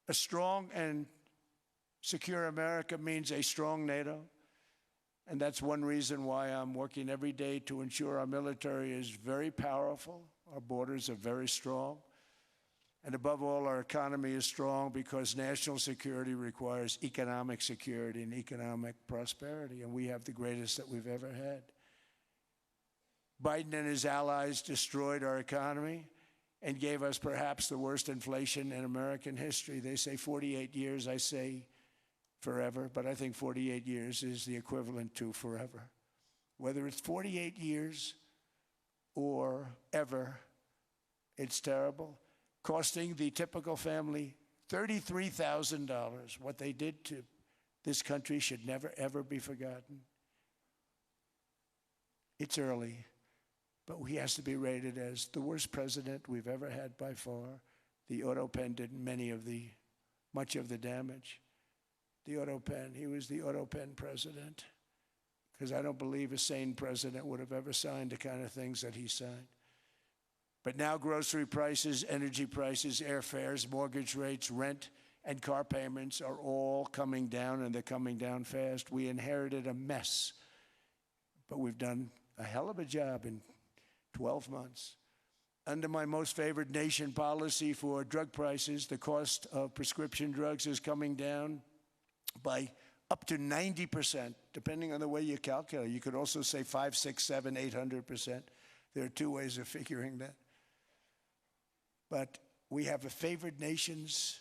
A strong and secure America means a strong NATO, and that's one reason why I'm working every day to ensure our military is very powerful, our borders are very strong, and above all, our economy is strong because national security requires economic security and economic prosperity, and we have the greatest that we've ever had. Biden and his allies destroyed our economy and gave us perhaps the worst inflation in American history. They say 48 years, I say forever, but I think 48 years is the equivalent to forever. Whether it's 48 years or ever, it's terrible, costing the typical family $33,000. What they did to this country should never, ever be forgotten. It's early, but he has to be rated as the worst president we've ever had by far. The auto pen did much of the damage. The auto pen, he was the auto pen president, because I don't believe a sane president would have ever signed the kind of things that he signed. But now grocery prices, energy prices, airfares, mortgage rates, rent, and car payments are all coming down, and they're coming down fast. We inherited a mess, but we've done a hell of a job in 12 months. Under my most favored nation policy for drug prices, the cost of prescription drugs is coming down by up to 90%, depending on the way you calculate. You could also say 5, 6, 7, 800%. There are two ways of figuring that. But we have a favored nations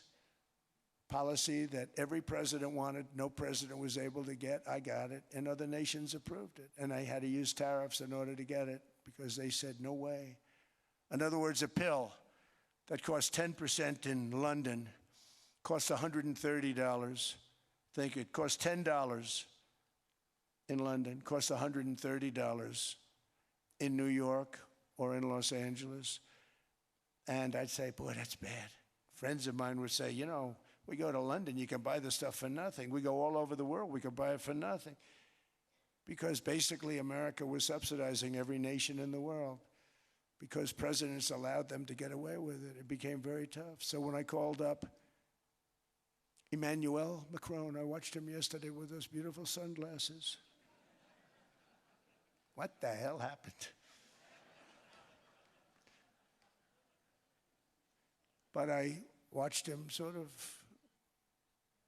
policy that every president wanted, no president was able to get. I got it, and other nations approved it. And I had to use tariffs in order to get it because they said, no way. In other words, a pill that costs 10% in London costs $130. Think it costs $10 in London, costs $130 in New York or in Los Angeles. And I'd say, boy, that's bad. Friends of mine would say, you know, we go to London, you can buy the stuff for nothing. We go all over the world, we can buy it for nothing. Because basically America was subsidizing every nation in the world because presidents allowed them to get away with it. It became very tough. So when I called up Emmanuel Macron, I watched him yesterday with those beautiful sunglasses. What the hell happened? But I watched him sort of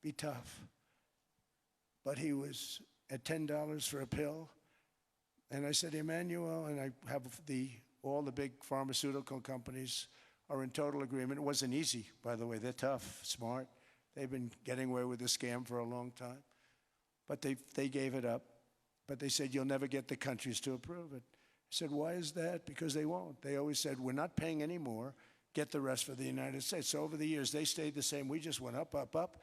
be tough. But he was at $10 for a pill. And I said, Emmanuel, and I have all the big pharmaceutical companies are in total agreement. It wasn't easy, by the way. They're tough, smart. They've been getting away with the scam for a long time. But they gave it up. But they said, you'll never get the countries to approve it. I said, why is that? Because they won't. They always said, we're not paying any more. Get the rest for the United States. So over the years, they stayed the same. We just went up, up, up.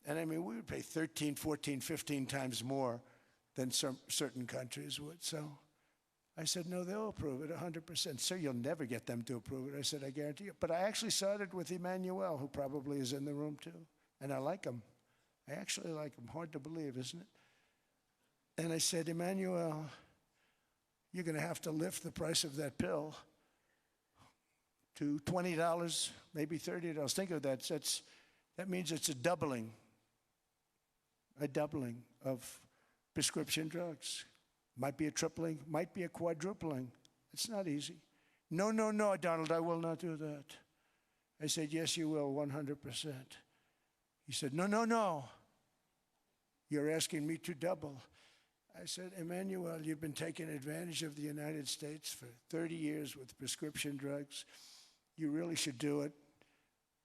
And I mean, we would pay 13, 14, 15 times more than certain countries would. So I said, no, they'll approve it 100%. Sir, you'll never get them to approve it. I said, I guarantee you. But I actually sided with Emmanuel, who probably is in the room too. And I like him. I actually like him. Hard to believe, isn't it? And I said, Emmanuel, you're going to have to lift the price of that pill to $20, maybe $30. Think of that. That means it's a doubling of prescription drugs. Might be a tripling, might be a quadrupling. It's not easy. No, no, no, Donald, I will not do that. I said, yes, you will, 100%. He said, no, no, no. You're asking me to double. I said, Emmanuel, you've been taking advantage of the United States for 30 years with prescription drugs. You really should do it,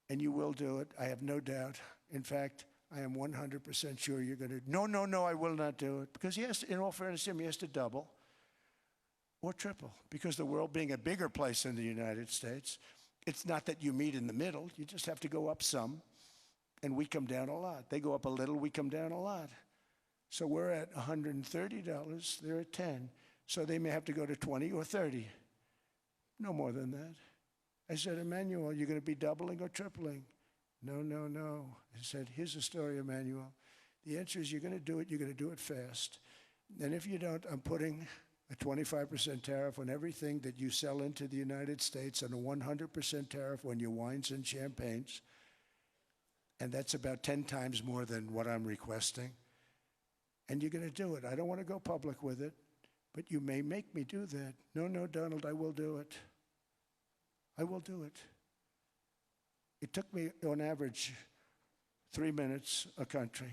and you will do it. I have no doubt. In fact, I am 100% sure you're going to. No, no, no, I will not do it. Because he has to, in all fairness to him, he has to double or triple. Because the world being a bigger place than the United States, it's not that you meet in the middle. You just have to go up some, and we come down a lot. They go up a little, we come down a lot. So we're at $130, they're at 10. So they may have to go to 20 or 30. No more than that. I said, Emmanuel, you're going to be doubling or tripling? No, no, no. I said, here's the story, Emmanuel. The answer is you're going to do it. You're going to do it fast. And if you don't, I'm putting a 25% tariff on everything that you sell into the United States and a 100% tariff on your wines and champagnes. And that's about 10 times more than what I'm requesting. And you're going to do it. I don't want to go public with it, but you may make me do that. No, no, Donald, I will do it. I will do it. It took me, on average, 3 minutes a country,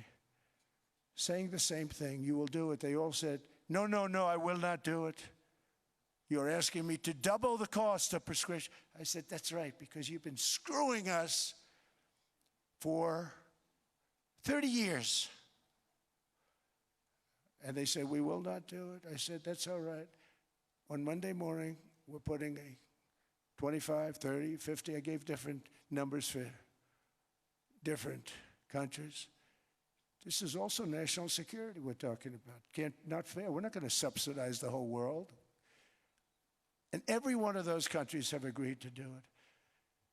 saying the same thing. You will do it. They all said, no, no, no, I will not do it. You're asking me to double the cost of prescription. I said, that's right, because you've been screwing us for 30 years. And they said, we will not do it. I said, that's all right. On Monday morning, we're putting a 25, 30, 50. I gave different numbers for different countries. This is also national security we're talking about. Not fair. We're not going to subsidize the whole world. And every one of those countries have agreed to do it.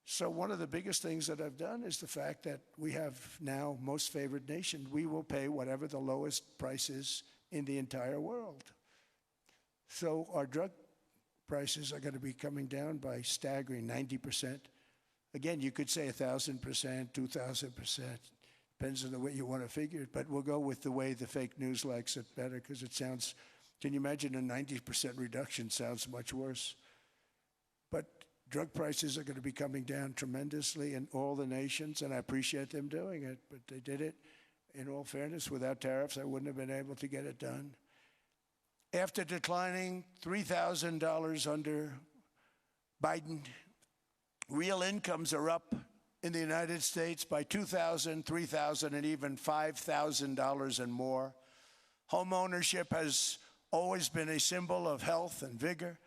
So one of the biggest things that I've done is the fact that we have now most favored nation. We will pay whatever the lowest price is in the entire world. So our drug prices are going to be coming down by staggering 90%. Again, you could say 1,000%, 2,000%. Depends on the way you want to figure it. But we'll go with the way the fake news likes it better because it sounds, can you imagine a 90% reduction sounds much worse. But drug prices are going to be coming down tremendously in all the nations, and I appreciate them doing it. But they did it, in all fairness, without tariffs, I wouldn't have been able to get it done. After declining $3,000 under Biden, real incomes are up in the United States by $2,000, $3,000, and even $5,000 and more. Home ownership has always been a symbol of health and vigor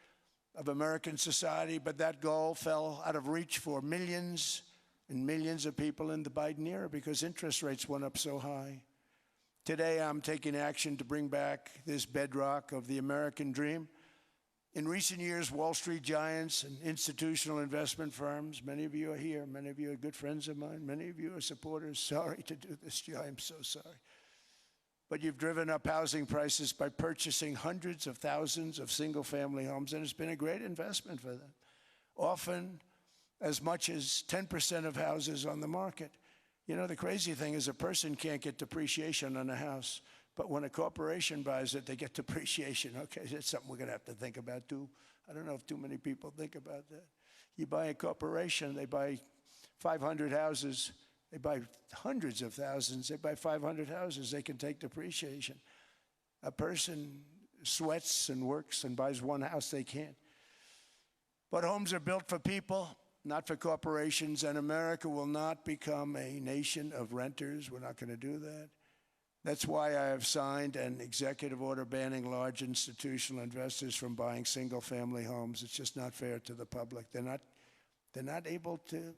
of American society, but that goal fell out of reach for millions and millions of people in the Biden era because interest rates went up so high. Today, I'm taking action to bring back this bedrock of the American dream. In recent years, Wall Street giants and institutional investment firms, many of you are here, many of you are good friends of mine, many of you are supporters. Sorry to do this to you, I'm so sorry. But you've driven up housing prices by purchasing hundreds of thousands of single-family homes, and it's been a great investment for them. Often, as much as 10% of houses on the market. You know, the crazy thing is a person can't get depreciation on a house, but when a corporation buys it, they get depreciation. Okay, that's something we're going to have to think about too. I don't know if too many people think about that. You buy a corporation, they buy 500 houses, they buy hundreds of thousands, they buy 500 houses, they can take depreciation. A person sweats and works and buys one house, they can't. But homes are built for people, not for corporations, and America will not become a nation of renters. We're not going to do that. That's why I have signed an executive order banning large institutional investors from buying single-family homes. It's just not fair to the public. They're not able to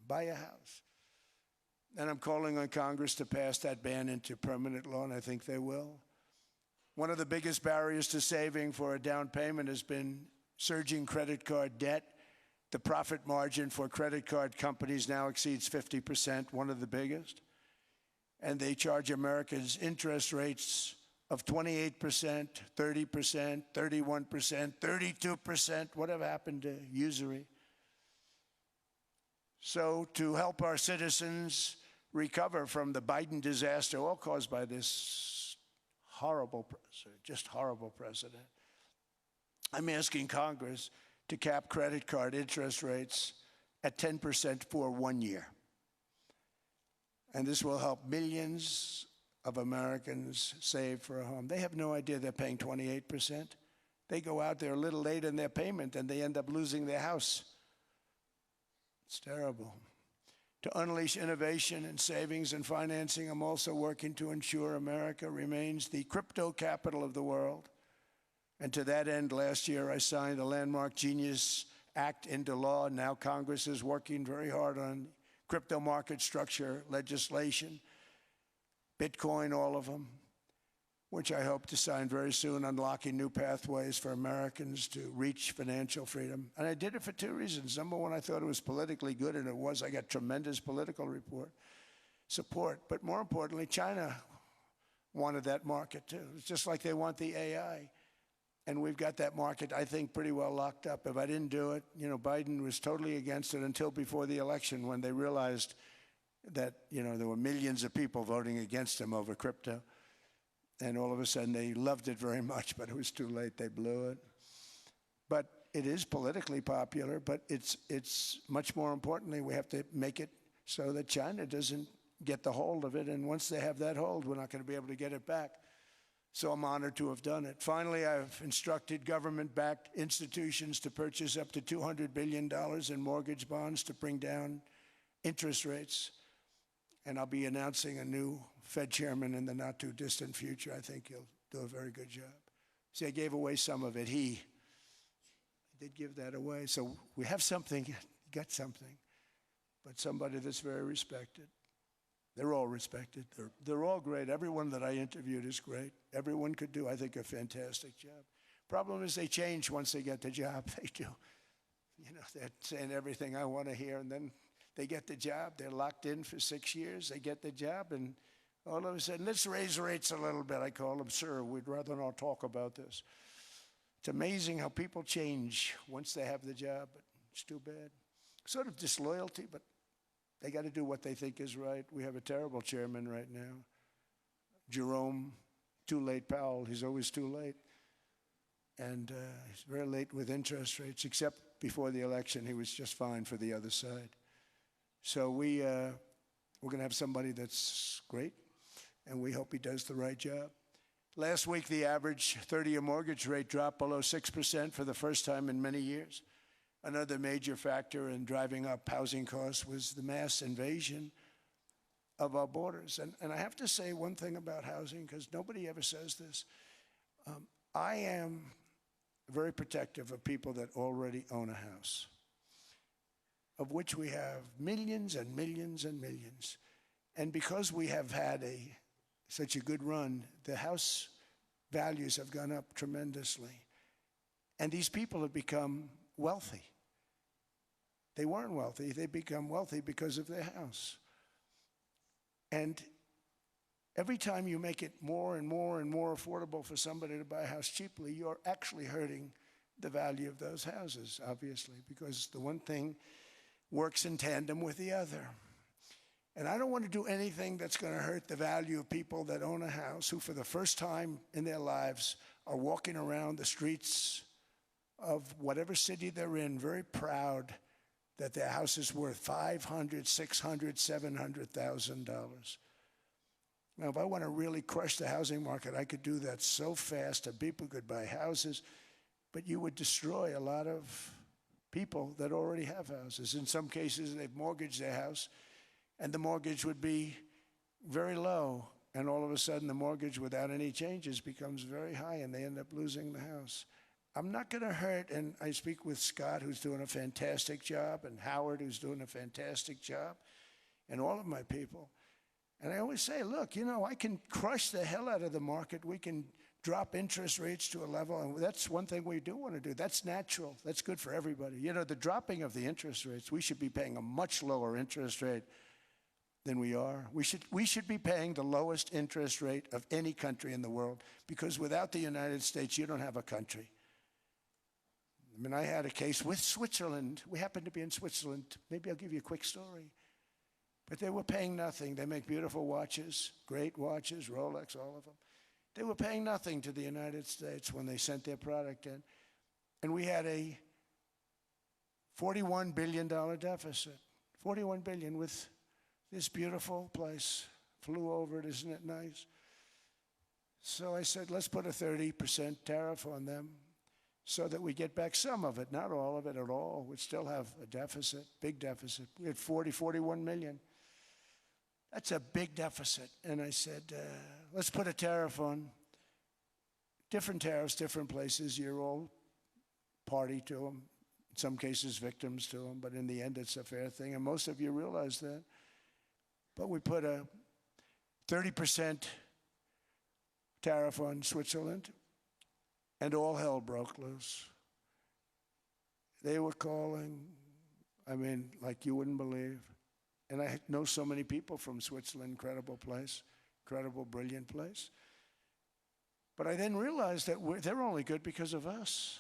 buy a house. And I'm calling on Congress to pass that ban into permanent law, and I think they will. One of the biggest barriers to saving for a down payment has been surging credit card debt. The profit margin for credit card companies now exceeds 50%, one of the biggest. And they charge Americans interest rates of 28%, 30%, 31%, 32%. Whatever happened to usury? So to help our citizens recover from the Biden disaster, all caused by this horrible president, I'm asking Congress to cap credit card interest rates at 10% for 1 year. And this will help millions of Americans save for a home. They have no idea they're paying 28%. They go out there a little late in their payment and they end up losing their house. It's terrible. To unleash innovation and savings and financing, I'm also working to ensure America remains the crypto capital of the world. And to that end, last year I signed the landmark Genius Act into law. Now Congress is working very hard on crypto market structure legislation, Bitcoin, all of them, which I hope to sign very soon, unlocking new pathways for Americans to reach financial freedom. And I did it for two reasons. Number one, I thought it was politically good, and it was. I got tremendous political support. But more importantly, China wanted that market too. It's just like they want the AI. And we've got that market, I think, pretty well locked up. If I didn't do it, Biden was totally against it until before the election when they realized that, there were millions of people voting against him over crypto. And all of a sudden they loved it very much, but it was too late. They blew it. But it is politically popular, but it's much more importantly, we have to make it so that China doesn't get the hold of it. And once they have that hold, we're not going to be able to get it back. So I'm honored to have done it. Finally, I've instructed government-backed institutions to purchase up to $200 billion in mortgage bonds to bring down interest rates. And I'll be announcing a new Fed chairman in the not-too-distant future. I think he'll do a very good job. See, I gave away some of it. I did give that away. So we have something, got something, but somebody that's very respected. They're all respected. They're all great. Everyone that I interviewed is great. Everyone could do, I think, a fantastic job. Problem is they change once they get the job. They do. They're saying everything I want to hear, and then they get the job. They're locked in for 6 years. They get the job, and all of a sudden, let's raise rates a little bit. I call them, sir, we'd rather not talk about this. It's amazing how people change once they have the job, but it's too bad. Sort of disloyalty, but they got to do what they think is right. We have a terrible chairman right now. Jerome, too late Powell. He's always too late. And he's very late with interest rates, except before the election, he was just fine for the other side. So we're going to have somebody that's great, and we hope he does the right job. Last week, the average 30-year mortgage rate dropped below 6% for the first time in many years. Another major factor in driving up housing costs was the mass invasion of our borders. And I have to say one thing about housing, because nobody ever says this. I am very protective of people that already own a house, of which we have millions and millions and millions. And because we have had such a good run, the house values have gone up tremendously. And these people have become wealthy. They weren't wealthy. They become wealthy because of their house. And every time you make it more and more and more affordable for somebody to buy a house cheaply, you're actually hurting the value of those houses, obviously, because the one thing works in tandem with the other. And I don't want to do anything that's going to hurt the value of people that own a house, who for the first time in their lives are walking around the streets of whatever city they're in, very proud that their house is worth $500,000, $600,000, $700,000. Now, if I want to really crush the housing market, I could do that so fast and people could buy houses, but you would destroy a lot of people that already have houses. In some cases, they've mortgaged their house, and the mortgage would be very low, and all of a sudden the mortgage without any changes becomes very high, and they end up losing the house. I'm not going to hurt, and I speak with Scott, who's doing a fantastic job, and Howard, who's doing a fantastic job, and all of my people. And I always say, look, you know, I can crush the hell out of the market. We can drop interest rates to a level, and that's one thing we do want to do. That's natural. That's good for everybody. You know, the dropping of the interest rates, we should be paying a much lower interest rate than we are. We should be paying the lowest interest rate of any country in the world, because without the United States, you don't have a country. I mean, I had a case with Switzerland. We happened to be in Switzerland. Maybe I'll give you a quick story. But they were paying nothing. They make beautiful watches, great watches, Rolex, all of them. They were paying nothing to the United States when they sent their product in. And we had a $41 billion deficit. $41 billion with this beautiful place. Flew over it, isn't it nice? So I said, let's put a 30% tariff on them so that we get back some of it, not all of it at all. We'd still have a deficit, big deficit. We had 41 million. That's a big deficit. And I said, let's put a tariff on. Different tariffs, different places. You're all party to them. In some cases, victims to them. But in the end, it's a fair thing. And most of you realize that. But we put a 30% tariff on Switzerland, and all hell broke loose. They were calling, I mean, like you wouldn't believe. And I know so many people from Switzerland, incredible place, incredible, brilliant place. But I then realized that they're only good because of us.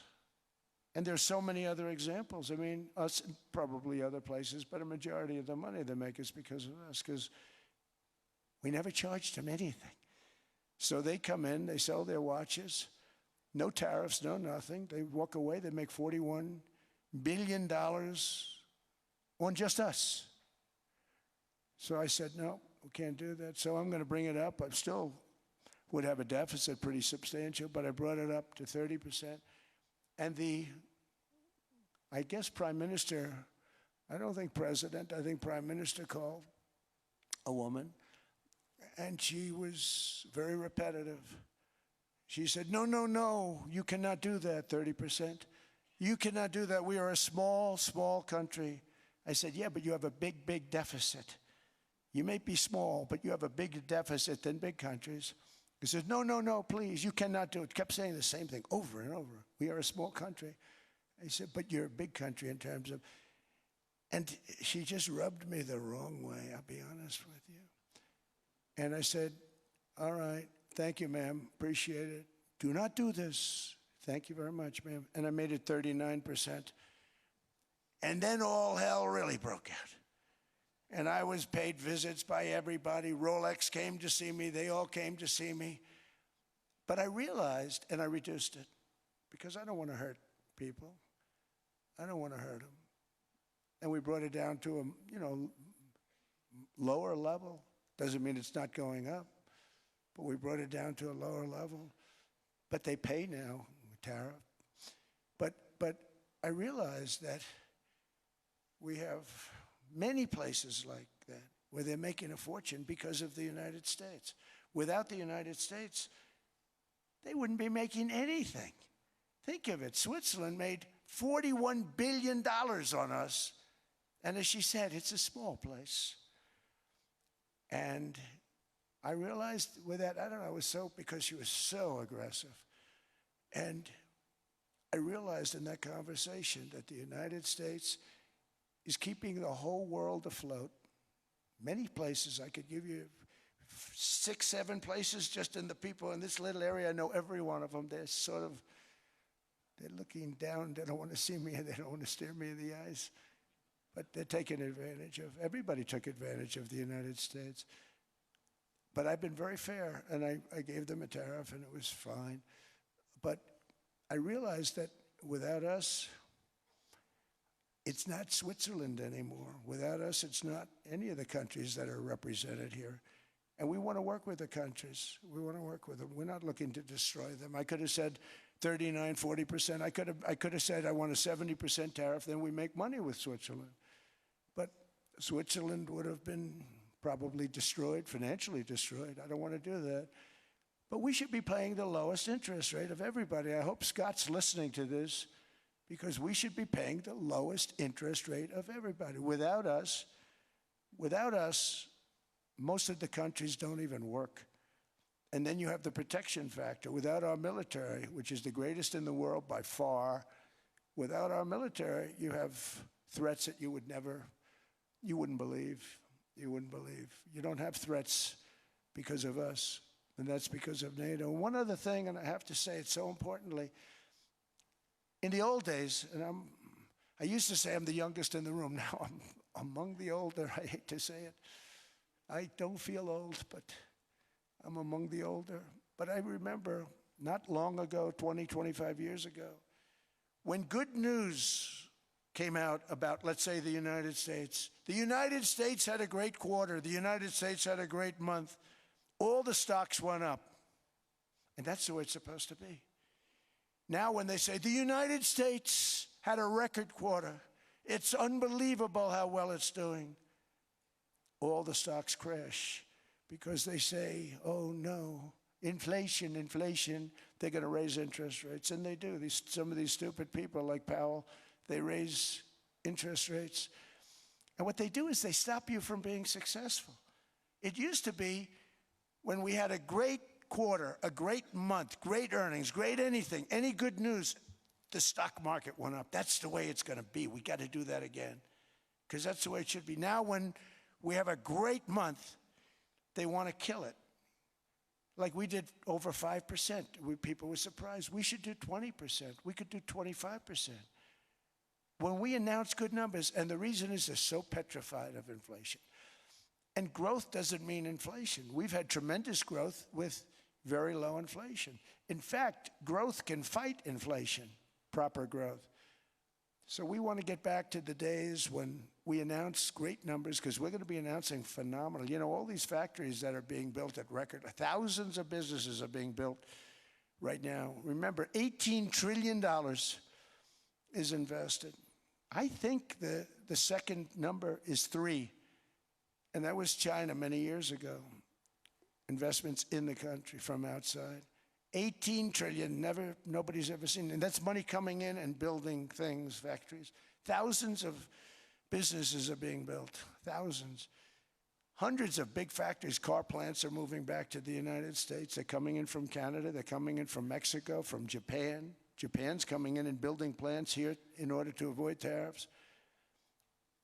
And there's so many other examples. I mean, us and probably other places, but a majority of the money they make is because of us, because we never charged them anything. So they come in, they sell their watches, no tariffs, no nothing. They walk away, they make $41 billion on just us. So I said, no, we can't do that. So I'm going to bring it up. I still would have a deficit pretty substantial, but I brought it up to 30%. And I guess Prime Minister, I don't think President, I think Prime Minister called a woman, and she was very repetitive. She said, no, no, no, you cannot do that, 30%. You cannot do that. We are a small, small country. I said, yeah, but you have a big, big deficit. You may be small, but you have a bigger deficit than big countries. He said, no, no, no, please, you cannot do it. Kept saying the same thing over and over. We are a small country. I said, but you're a big country in terms of, and she just rubbed me the wrong way, I'll be honest with you. And I said, all right, thank you, ma'am, appreciate it. Do not do this. Thank you very much, ma'am. And I made it 39%. And then all hell really broke out. And I was paid visits by everybody. Rolex came to see me. They all came to see me. But I realized, and I reduced it, because I don't want to hurt people. I don't want to hurt them. And we brought it down to a, lower level. Doesn't mean it's not going up, but we brought it down to a lower level. But they pay now, tariff. But I realized that we have many places like that where they're making a fortune because of the United States. Without the United States, they wouldn't be making anything. Think of it. Switzerland made $41 billion on us. And as she said, it's a small place. And I realized with that, I don't know, it was so, because she was so aggressive. And I realized in that conversation that the United States is keeping the whole world afloat. Many places, I could give you 6, 7 places just in the people in this little area. I know every one of them. They're looking down. They don't want to see me, and they don't want to stare me in the eyes. But they're taking advantage of, everybody took advantage of the United States. But I've been very fair, and I gave them a tariff, and it was fine. But I realized that without us, it's not Switzerland anymore. Without us, it's not any of the countries that are represented here. And we want to work with the countries. We want to work with them. We're not looking to destroy them. I could have said 39, 40%. I could have said I want a 70% tariff, then we make money with Switzerland. But Switzerland would have been probably destroyed, financially destroyed. I don't want to do that. But we should be paying the lowest interest rate of everybody. I hope Scott's listening to this, because we should be paying the lowest interest rate of everybody. Without us, most of the countries don't even work. And then you have the protection factor. Without our military, which is the greatest in the world by far, without our military, you have threats that you wouldn't believe. You wouldn't believe. You don't have threats because of us, and that's because of NATO. One other thing, and I have to say it so importantly, in the old days, and I used to say I'm the youngest in the room. Now I'm among the older. I hate to say it. I don't feel old, but I'm among the older. But I remember not long ago, 20, 25 years ago, when good news came out about, let's say, the United States. The United States had a great quarter. The United States had a great month. All the stocks went up. And that's the way it's supposed to be. Now when they say the United States had a record quarter, it's unbelievable how well it's doing, all the stocks crash because they say, oh no, inflation, they're going to raise interest rates. And they do. Some of these stupid people like Powell, they raise interest rates. And what they do is they stop you from being successful. It used to be when we had a great quarter, a great month, great earnings, great anything, any good news, the stock market went up. That's the way it's going to be. We got to do that again, because that's the way it should be. Now when we have a great month, they want to kill it. Like we did over 5%. People were surprised. We should do 20%. We could do 25%. When we announce good numbers, and the reason is they're so petrified of inflation. And growth doesn't mean inflation. We've had tremendous growth with very low inflation. In fact, growth can fight inflation, proper growth. So we want to get back to the days when we announce great numbers, because we're going to be announcing phenomenal. You know, all these factories that are being built at record, thousands of businesses are being built right now. Remember, $18 trillion is invested. I think the second number is 3, and that was China many years ago. Investments in the country from outside. 18 trillion, nobody's ever seen. And that's money coming in and building things, factories. Thousands of businesses are being built, thousands. Hundreds of big factories, car plants are moving back to the United States. They're coming in from Canada, they're coming in from Mexico, from Japan. Japan's coming in and building plants here in order to avoid tariffs.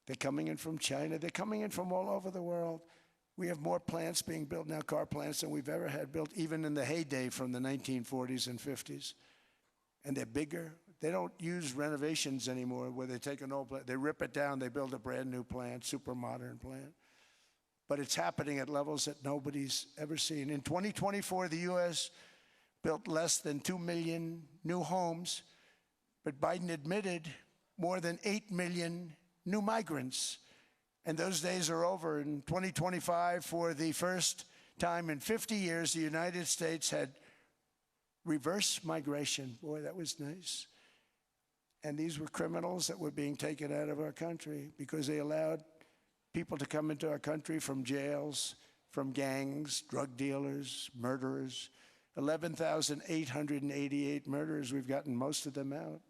They're coming in from China, they're coming in from all over the world. We have more plants being built now, car plants, than we've ever had built, even in the heyday from the 1940s and 50s. And they're bigger. They don't use renovations anymore where they take an old plant, they rip it down, they build a brand new plant, super modern plant. But it's happening at levels that nobody's ever seen. In 2024, the U.S. built less than 2 million new homes, but Biden admitted more than 8 million new migrants. And those days are over. In 2025, for the first time in 50 years, the United States had reverse migration. Boy, that was nice. And these were criminals that were being taken out of our country because they allowed people to come into our country from jails, from gangs, drug dealers, murderers. 11,888 murderers. We've gotten most of them out.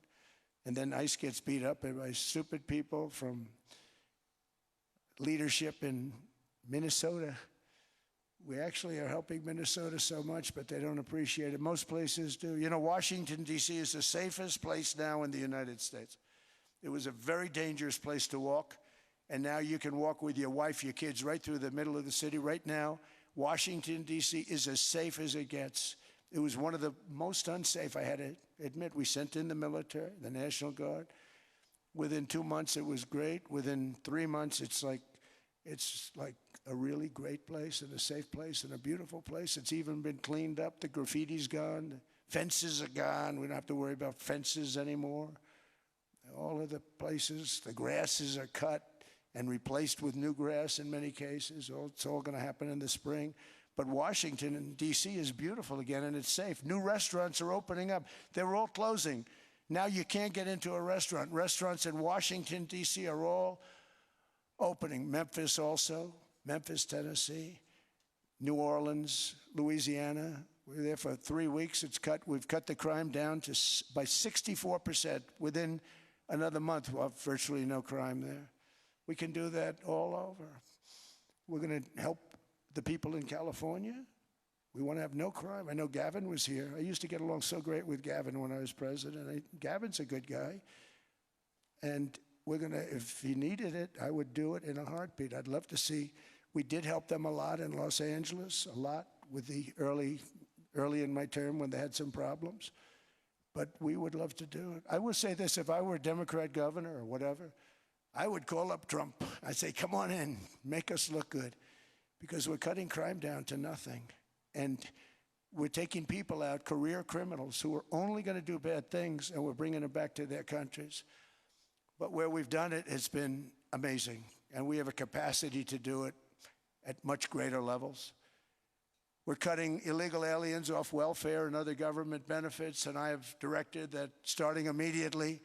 And then ICE gets beat up by stupid people from leadership in Minnesota. We actually are helping Minnesota so much, but they don't appreciate it. Most places do. You know, Washington, D.C. is the safest place now in the United States. It was a very dangerous place to walk, and now you can walk with your wife, your kids, right through the middle of the city. Right now, Washington, D.C. is as safe as it gets. It was one of the most unsafe, I had to admit. We sent in the military, the National Guard. Within 2 months, it was great. Within 3 months, it's like a really great place and a safe place and a beautiful place. It's even been cleaned up. The graffiti's gone. The fences are gone. We don't have to worry about fences anymore. All of the places, the grasses are cut and replaced with new grass in many cases. It's all going to happen in the spring. But Washington and D.C. is beautiful again, and it's safe. New restaurants are opening up. They were all closing. Now you can't get into a restaurant. Restaurants in Washington, D.C. are all opening. Memphis also, Memphis, Tennessee, New Orleans, Louisiana. We were there for 3 weeks. We've cut the crime down by 64%. Within another month, we'll have virtually no crime there. We can do that all over. We're going to help the people in California. We want to have no crime. I know Gavin was here. I used to get along so great with Gavin when I was president. Gavin's a good guy. And we're going to, if he needed it, I would do it in a heartbeat. I'd love to see. We did help them a lot in Los Angeles, a lot with the early in my term when they had some problems. But we would love to do it. I would say this, if I were a Democrat governor or whatever, I would call up Trump. I'd say, come on in, make us look good. Because we're cutting crime down to nothing. And we're taking people out, career criminals, who are only going to do bad things, and we're bringing them back to their countries. But where we've done it, it's been amazing. And we have a capacity to do it at much greater levels. We're cutting illegal aliens off welfare and other government benefits, and I have directed that starting immediately,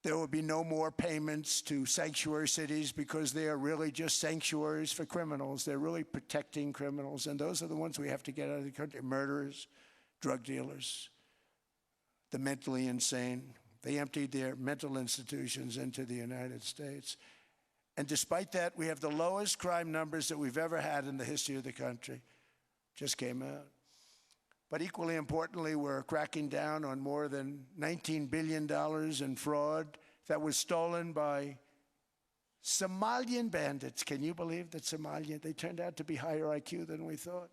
there will be no more payments to sanctuary cities because they are really just sanctuaries for criminals. They're really protecting criminals, and those are the ones we have to get out of the country. Murderers, drug dealers, the mentally insane. They emptied their mental institutions into the United States. And despite that, we have the lowest crime numbers that we've ever had in the history of the country. Just came out. But equally importantly, we're cracking down on more than $19 billion in fraud that was stolen by Somalian bandits. Can you believe that Somalian? They turned out to be higher IQ than we thought.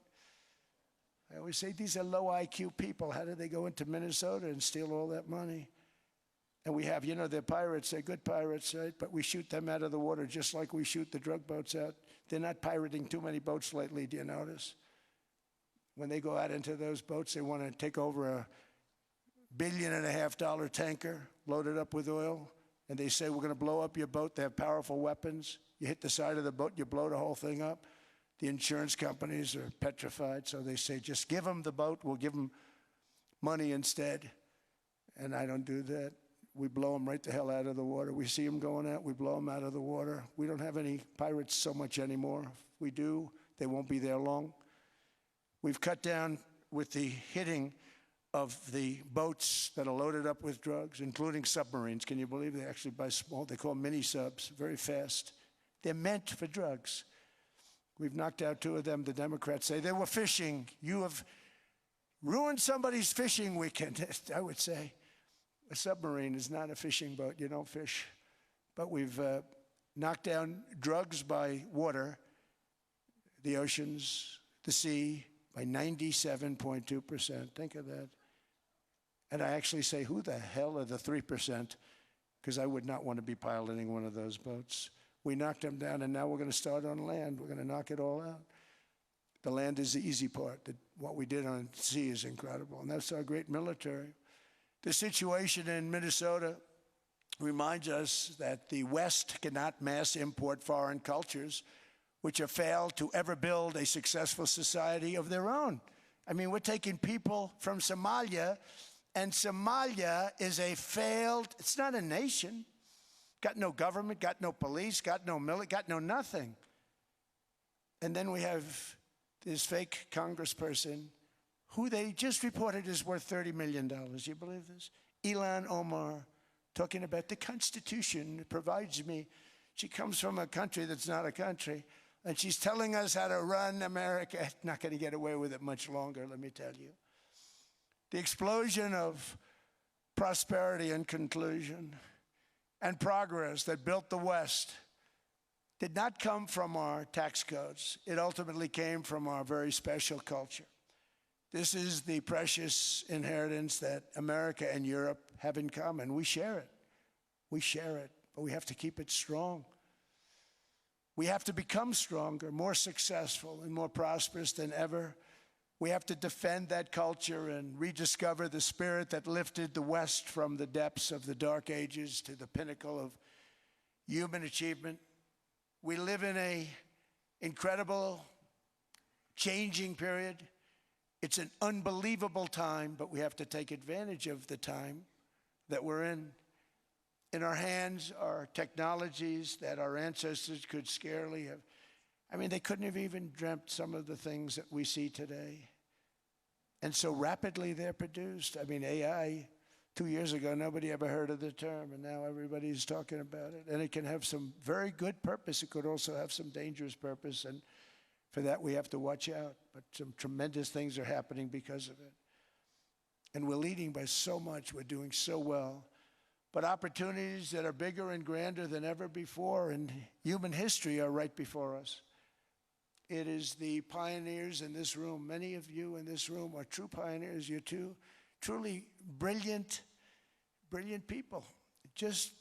I always say these are low IQ people. How did they go into Minnesota and steal all that money? And we have, they're pirates. They're good pirates, right? But we shoot them out of the water just like we shoot the drug boats out. They're not pirating too many boats lately, do you notice? When they go out into those boats, they want to take over a $1.5 billion tanker loaded up with oil, and they say, we're going to blow up your boat. They have powerful weapons. You hit the side of the boat, you blow the whole thing up. The insurance companies are petrified, so they say, just give them the boat. We'll give them money instead. And I don't do that. We blow them right the hell out of the water. We see them going out, we blow them out of the water. We don't have any pirates so much anymore. If we do, they won't be there long. We've cut down with the hitting of the boats that are loaded up with drugs, including submarines. Can you believe they actually buy small, they call them mini subs, very fast. They're meant for drugs. We've knocked out 2 of them. The Democrats say they were fishing. You have ruined somebody's fishing weekend, I would say. A submarine is not a fishing boat. You don't fish. But we've knocked down drugs by water, the oceans, the sea, by 97.2%. Think of that. And I actually say, who the hell are the 3%? Because I would not want to be piloting one of those boats. We knocked them down, and now we're going to start on land. We're going to knock it all out. The land is the easy part. What we did on sea is incredible, and that's our great military. The situation in Minnesota reminds us that the West cannot mass import foreign cultures which have failed to ever build a successful society of their own. I mean, we're taking people from Somalia, and Somalia is a failed, it's not a nation. Got no government, got no police, got no military, got no nothing. And then we have this fake congressperson who they just reported is worth $30 million. You believe this? Ilhan Omar, talking about the Constitution provides me. She comes from a country that's not a country, and she's telling us how to run America. Not going to get away with it much longer, let me tell you. The explosion of prosperity and conclusion and progress that built the West did not come from our tax codes. It ultimately came from our very special culture. This is the precious inheritance that America and Europe have in common. We share it. We share it, but we have to keep it strong. We have to become stronger, more successful, and more prosperous than ever. We have to defend that culture and rediscover the spirit that lifted the West from the depths of the Dark Ages to the pinnacle of human achievement. We live in an incredible changing period. It's an unbelievable time, but we have to take advantage of the time that we're in. In our hands are technologies that our ancestors could scarcely have. I mean, they couldn't have even dreamt some of the things that we see today. And so rapidly they're produced. I mean, AI, 2 years ago, nobody ever heard of the term, and now everybody's talking about it. And it can have some very good purpose. It could also have some dangerous purpose, and for that we have to watch out. But some tremendous things are happening because of it. And we're leading by so much. We're doing so well. But opportunities that are bigger and grander than ever before in human history are right before us. It is the pioneers in this room. Many of you in this room are true pioneers. You're truly brilliant people. Just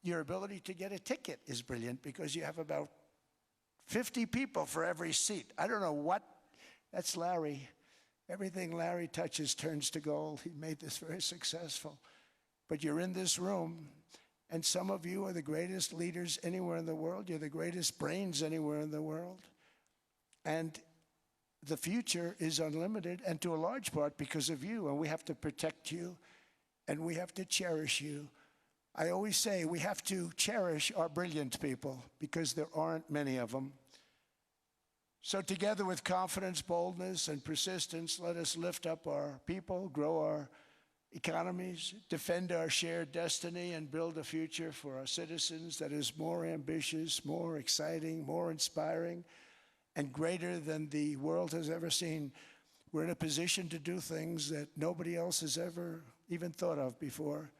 your ability to get a ticket is brilliant because you have about 50 people for every seat. I don't know what, that's Larry. Everything Larry touches turns to gold. He made this very successful. But you're in this room, and some of you are the greatest leaders anywhere in the world. You're the greatest brains anywhere in the world. And the future is unlimited, and to a large part because of you, and we have to protect you, and we have to cherish you. I always say we have to cherish our brilliant people because there aren't many of them. So together with confidence, boldness, and persistence, let us lift up our people, grow our economies, defend our shared destiny, and build a future for our citizens that is more ambitious, more exciting, more inspiring, and greater than the world has ever seen. We're in a position to do things that nobody else has ever even thought of before.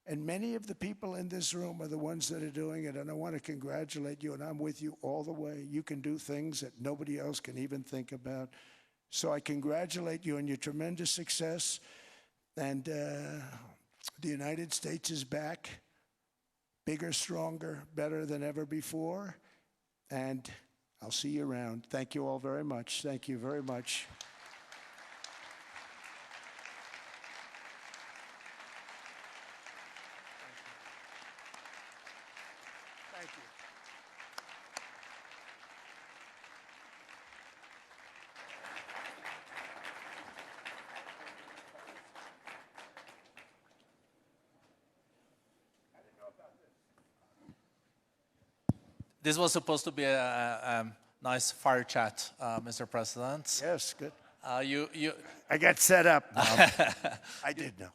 And many of the people in this room are the ones that are doing it, and I want to congratulate you, and I'm with you all the way. You can do things that nobody else can even think about. So I congratulate you on your tremendous success, and the United States is back, bigger, stronger, better than ever before, and I'll see you around. Thank you all very much. Thank you very much. Thank you. This was supposed to be a nice fire chat, Mr. President. Yes, good. You I got set up. I did know.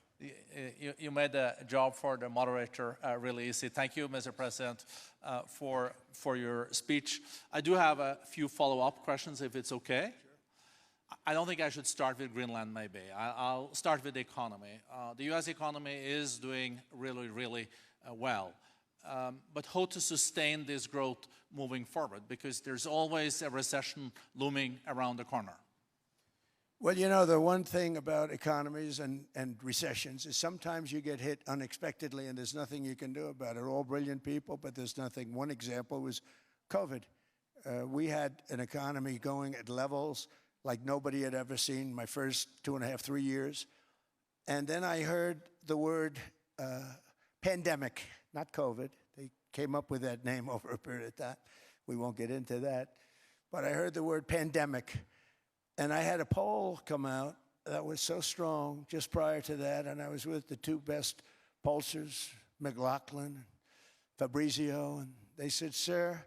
You made the job for the moderator really easy. Thank you, Mr. President, for your speech. I do have a few follow-up questions, if it's okay. Sure. I don't think I should start with Greenland, maybe. I'll start with the economy. The U.S. economy is doing really, really well. But how to sustain this growth moving forward? Because there's always a recession looming around the corner. Well, you know, the one thing about economies and recessions is sometimes you get hit unexpectedly and there's nothing you can do about it. All brilliant people, but there's nothing. One example was COVID. We had an economy going at levels like nobody had ever seen my first 2.5, 3 years. And then I heard the word pandemic, not COVID. They came up with that name over a period of time. We won't get into that. But I heard the word pandemic. And I had a poll come out that was so strong just prior to that, and I was with the two best pollsters, McLaughlin, Fabrizio, and they said, sir,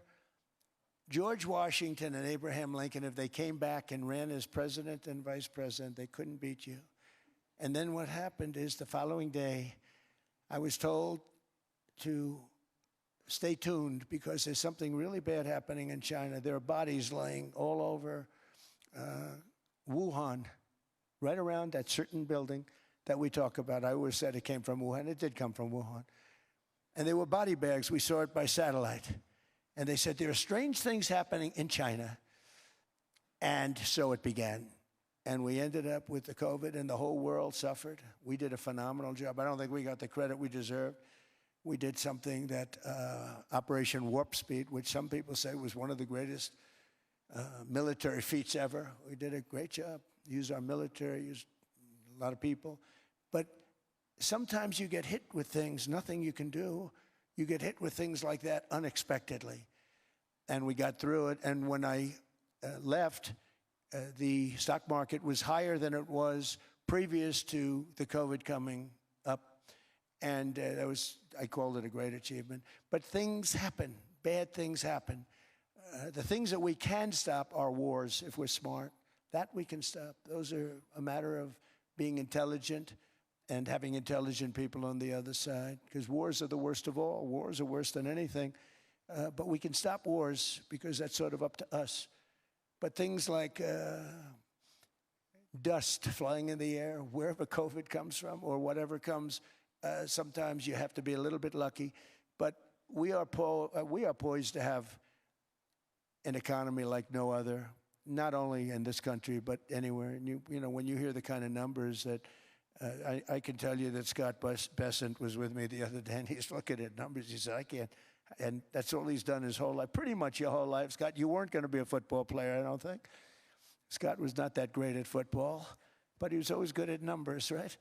George Washington and Abraham Lincoln, if they came back and ran as president and vice president, they couldn't beat you. And then what happened is the following day, I was told to stay tuned because there's something really bad happening in China. There are bodies laying all over Wuhan, right around that certain building that we talk about. I always said it came from Wuhan. It did come from Wuhan. And there were body bags. We saw it by satellite. And they said, there are strange things happening in China. And so it began. And we ended up with the COVID, and the whole world suffered. We did a phenomenal job. I don't think we got the credit we deserved. We did something that Operation Warp Speed, which some people say was one of the greatest military feats ever. We did a great job. Used our military, used a lot of people. But sometimes you get hit with things, nothing you can do. You get hit with things like that unexpectedly. And we got through it. And when I left, The stock market was higher than it was previous to the COVID coming up. And that was, I called it a great achievement. But things happen, bad things happen. The things that we can stop are wars if we're smart. That we can stop. Those are a matter of being intelligent and having intelligent people on the other side. Because wars are the worst of all. Wars are worse than anything. But we can stop wars because that's sort of up to us. But things like dust flying in the air, wherever COVID comes from or whatever comes, sometimes you have to be a little bit lucky. But we are poised to have an economy like no other, not only in this country, but anywhere. And you know, when you hear the kind of numbers that, I can tell you that Scott Bessent was with me the other day, and he's looking at numbers. He said, I can't. And that's all he's done his whole life, pretty much your whole life. Scott, you weren't going to be a football player, I don't think. Scott was not that great at football, but he was always good at numbers, right?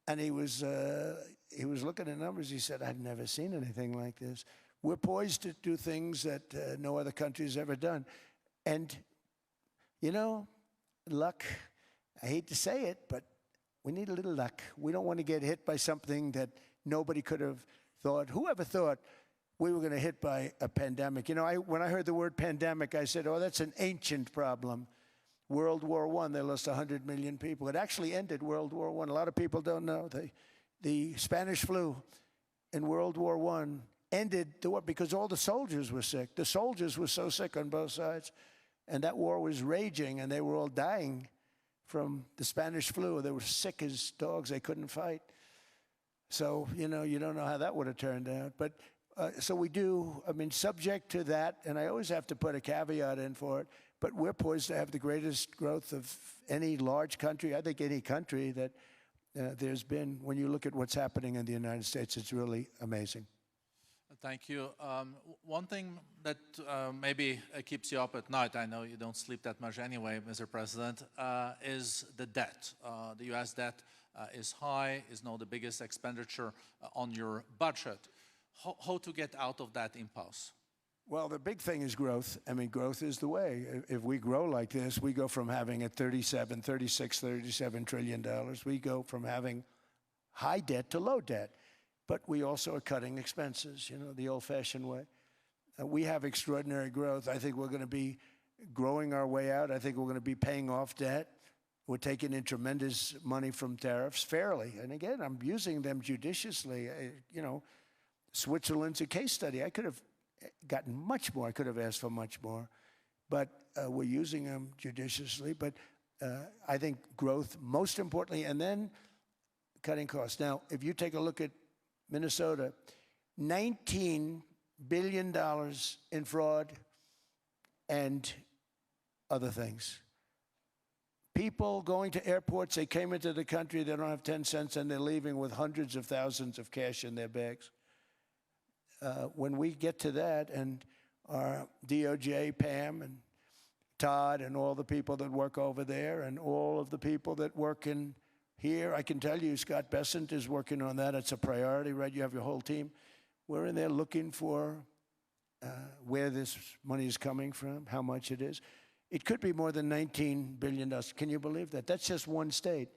And he was looking at numbers. He said, I've never seen anything like this. We're poised to do things that no other country has ever done. And, you know, luck, I hate to say it, but we need a little luck. We don't want to get hit by something that nobody could have thought. Whoever thought we were going to hit by a pandemic? You know, when I heard the word pandemic, I said, oh, that's an ancient problem. World War I, they lost 100 million people. It actually ended World War I. A lot of people don't know. The Spanish flu in World War I ended the war because all the soldiers were sick. The soldiers were so sick on both sides. And that war was raging, and they were all dying from the Spanish flu. They were sick as dogs. They couldn't fight. So, you know, you don't know how that would have turned out. But so we do, I mean, subject to that, and I always have to put a caveat in for it, but we're poised to have the greatest growth of any large country, I think any country that there's been. When you look at what's happening in the United States, it's really amazing. Thank you. One thing that maybe keeps you up at night, I know you don't sleep that much anyway, Mr. President, is the debt. The U.S. debt is high, is now the biggest expenditure on your budget. How to get out of that impasse? Well, the big thing is growth. I mean, growth is the way. If we grow like this, we go from having at $37 trillion. We go from having high debt to low debt. But we also are cutting expenses, you know, the old-fashioned way. We have extraordinary growth. I think we're going to be growing our way out. I think we're going to be paying off debt. We're taking in tremendous money from tariffs fairly. And again, I'm using them judiciously. You know, Switzerland's a case study. I could have gotten much more. I could have asked for much more. But we're using them judiciously. But I think growth, most importantly, and then cutting costs. Now, if you take a look at Minnesota, $19 billion in fraud and other things. People going to airports, they came into the country, they don't have 10 cents, and they're leaving with hundreds of thousands of cash in their bags. When we get to that, and our DOJ, Pam, and Todd, and all the people that work over there, and all of the people that work in here, I can tell you, Scott Bessent is working on that. It's a priority, right? You have your whole team. We're in there looking for where this money is coming from, how much it is. It could be more than $19 billion. Can you believe that? That's just one state.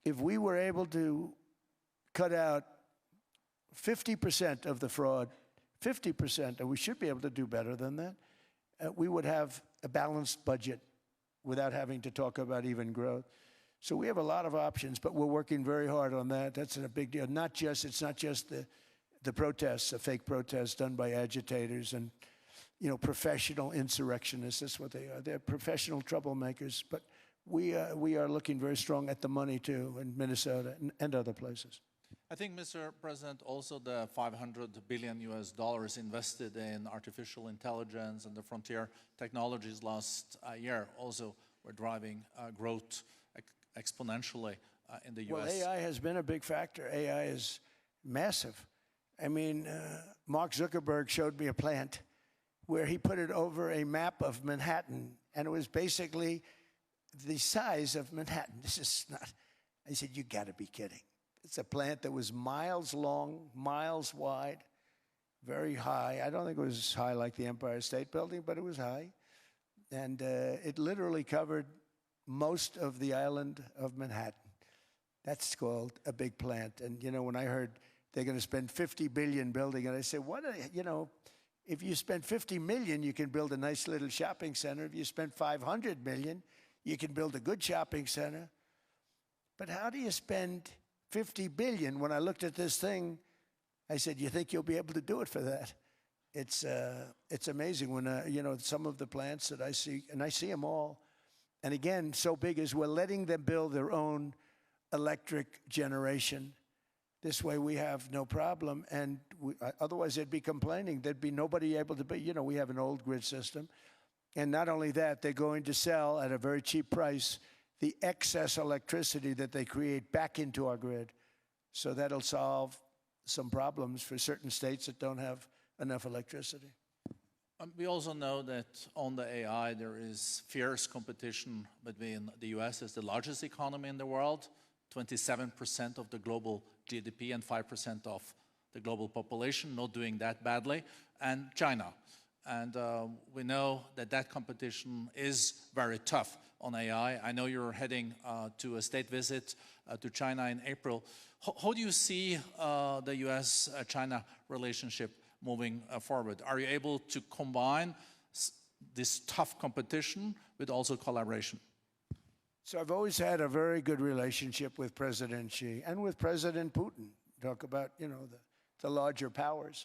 If we were able to cut out 50% of the fraud, 50%, and we should be able to do better than that, we would have a balanced budget without having to talk about even growth. So we have a lot of options, but we're working very hard on that. That's a big deal. It's not just the protests, a fake protests done by agitators and, you know, professional insurrectionists. That's what they are. They're professional troublemakers. But we are looking very strong at the money too in Minnesota and other places. I think, Mr. President, also the $500 billion invested in artificial intelligence and the frontier technologies last year also were driving growth exponentially in the U.S. Well, AI has been a big factor. AI is massive. I mean, Mark Zuckerberg showed me a plant where he put it over a map of Manhattan, and it was basically the size of Manhattan. This is not, I said, you got to be kidding. It's a plant that was miles long, miles wide, very high. I don't think it was high like the Empire State Building, but it was high. And it literally covered most of the island of Manhattan. That's called a big plant. And, you know, when I heard they're going to spend $50 billion building it, I said, if you spend $50 million, you can build a nice little shopping center. If you spend $500 million, you can build a good shopping center. But how do you spend $50 billion? When I looked at this thing, I said, you think you'll be able to do it for that? It's amazing when, some of the plants that I see, and I see them all. And again, so big is we're letting them build their own electric generation. This way we have no problem. And otherwise they'd be complaining. There'd be nobody able to be, we have an old grid system. And not only that, they're going to sell at a very cheap price the excess electricity that they create back into our grid. So that'll solve some problems for certain states that don't have enough electricity. We also know that on the AI, there is fierce competition between the US as the largest economy in the world, 27% of the global GDP and 5% of the global population, not doing that badly, and China. And we know that competition is very tough on AI. I know you're heading to a state visit to China in April. How do you see the US-China relationship moving forward? Are you able to combine this tough competition with also collaboration? So I've always had a very good relationship with President Xi and with President Putin. Talk about, the larger powers.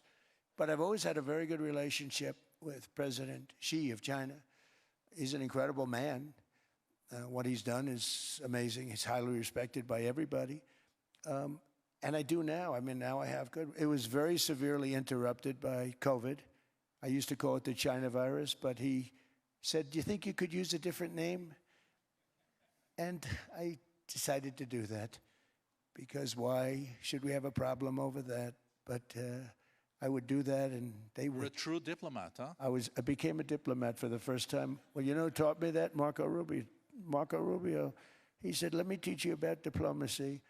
But I've always had a very good relationship with President Xi of China. He's an incredible man. What he's done is amazing. He's highly respected by everybody. And I do now. I mean, now I have good. It was very severely interrupted by COVID. I used to call it the China virus, but he said, do you think you could use a different name? And I decided to do that because why should we have a problem over that? But I would do that, and they would. You're a true diplomat, huh? I became a diplomat for the first time. Well, who taught me that? Marco Rubio. Marco Rubio. He said, let me teach you about diplomacy.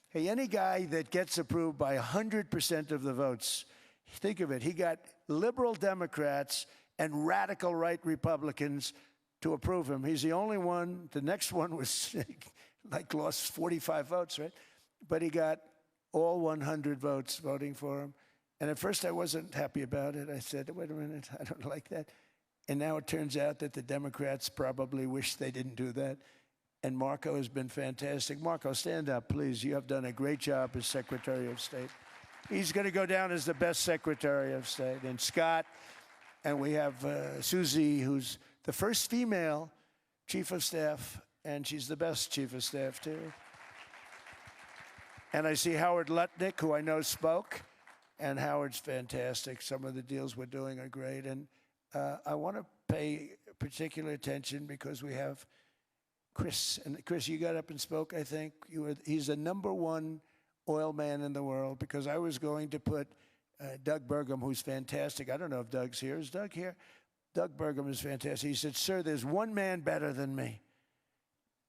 Hey, any guy that gets approved by 100% of the votes, think of it, he got liberal Democrats and radical right Republicans to approve him. He's the only one. The next one was lost 45 votes, right? But he got all 100 votes voting for him. And at first I wasn't happy about it. I said, wait a minute, I don't like that. And now it turns out that the Democrats probably wish they didn't do that. And Marco has been fantastic. Marco, stand up, please. You have done a great job as Secretary of State. He's going to go down as the best Secretary of State. And Scott, and we have Susie, who's the first female Chief of Staff, and she's the best Chief of Staff, too. And I see Howard Lutnick, who I know spoke, and Howard's fantastic. Some of the deals we're doing are great. And I want to pay particular attention because we have Chris. And Chris, you got up and spoke, I think. He's the #1 oil man in the world because I was going to put Doug Burgum, who's fantastic. I don't know if Doug's here. Is Doug here? Doug Burgum is fantastic. He said, sir, there's one man better than me.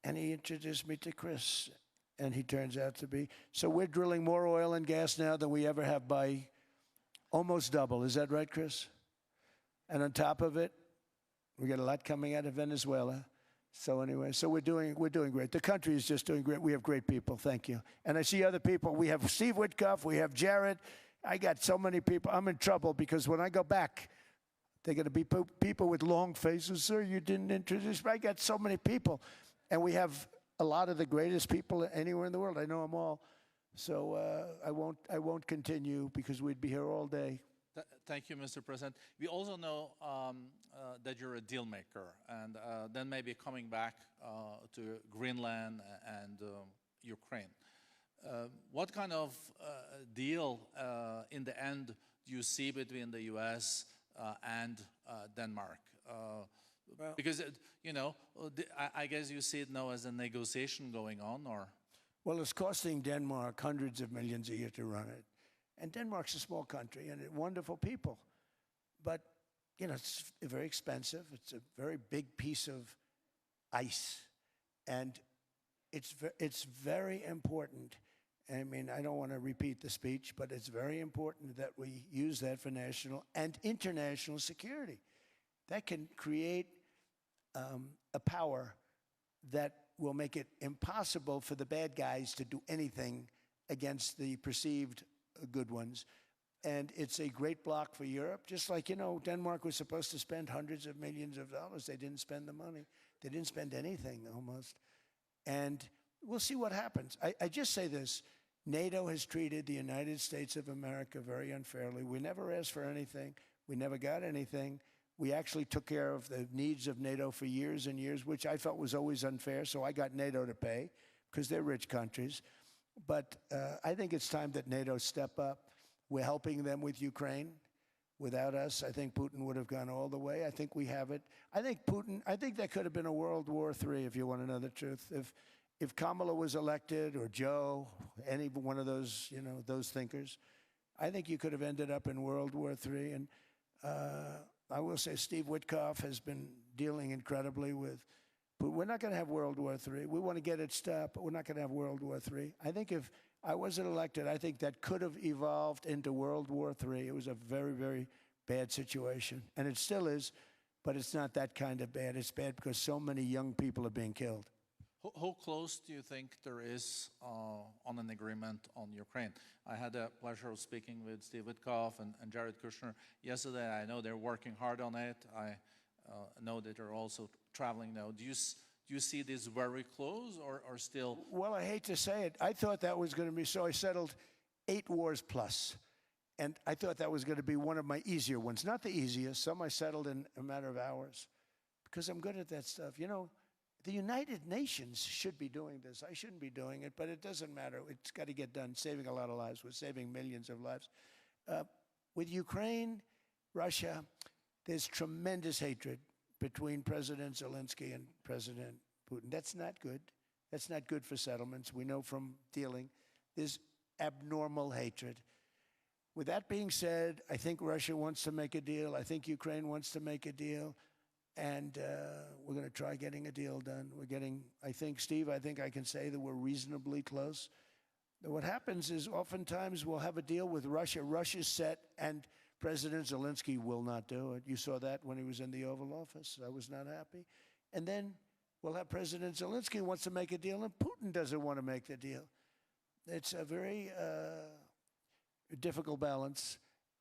And he introduced me to Chris, and he turns out to be. So we're drilling more oil and gas now than we ever have by almost double. Is that right, Chris? And on top of it, we got a lot coming out of Venezuela. So anyway, so we're doing great. The country is just doing great. We have great people. Thank you. And I see other people. We have Steve Witkoff. We have Jared. I got so many people. I'm in trouble because when I go back, they're going to be people with long faces. Sir, you didn't introduce me. I got so many people. And we have a lot of the greatest people anywhere in the world. I know them all. So I won't continue because we'd be here all day. Thank you, Mr. President. We also know that you're a deal maker, and then maybe coming back to Greenland and Ukraine. What kind of deal in the end do you see between the U.S. And Denmark? Because, I guess you see it now as a negotiation going on, or? Well, it's costing Denmark hundreds of millions a year to run it. And Denmark's a small country and wonderful people. But, it's very expensive. It's a very big piece of ice. And it's very important. I mean, I don't want to repeat the speech, but it's very important that we use that for national and international security. That can create a power that will make it impossible for the bad guys to do anything against the perceived good ones. And it's a great block for Europe. Just like, Denmark was supposed to spend hundreds of millions of dollars. They didn't spend the money. They didn't spend anything almost. And we'll see what happens. I just say this. NATO has treated the United States of America very unfairly. We never asked for anything. We never got anything. We actually took care of the needs of NATO for years and years, which I felt was always unfair. So I got NATO to pay because they're rich countries. But I think it's time that NATO step up. We're helping them with Ukraine. Without us, I think Putin would have gone all the way. I think we have it. I think that could have been a World War III, if you want to know the truth. If Kamala was elected, or Joe, any one of those, those thinkers, I think you could have ended up in World War III. And I will say Steve Witkoff has been dealing incredibly with, but we're not going to have World War III. We want to get it stopped, but we're not going to have World War III. I think if I wasn't elected, I think that could have evolved into World War III. It was a very, very bad situation. And it still is, but it's not that kind of bad. It's bad because so many young people are being killed. How close do you think there is on an agreement on Ukraine? I had the pleasure of speaking with Steve Witkoff and Jared Kushner yesterday. I know they're working hard on it. I know that they're also traveling now. Do you see this very close or still? Well, I hate to say it. I thought that was going to be so. I settled 8 wars plus. And I thought that was going to be one of my easier ones. Not the easiest. Some I settled in a matter of hours because I'm good at that stuff. The United Nations should be doing this. I shouldn't be doing it, but it doesn't matter. It's got to get done, saving a lot of lives. We're saving millions of lives. With Ukraine, Russia, there's tremendous hatred between President Zelensky and President Putin. That's not good. That's not good for settlements. We know from dealing. There's abnormal hatred. With that being said, I think Russia wants to make a deal. I think Ukraine wants to make a deal. And we're going to try getting a deal done. I think I can say that we're reasonably close. What happens is oftentimes we'll have a deal with Russia. Russia's set, and President Zelensky will not do it. You saw that when he was in the Oval Office. I was not happy. And then we'll have President Zelensky wants to make a deal, and Putin doesn't want to make the deal. It's a very difficult balance,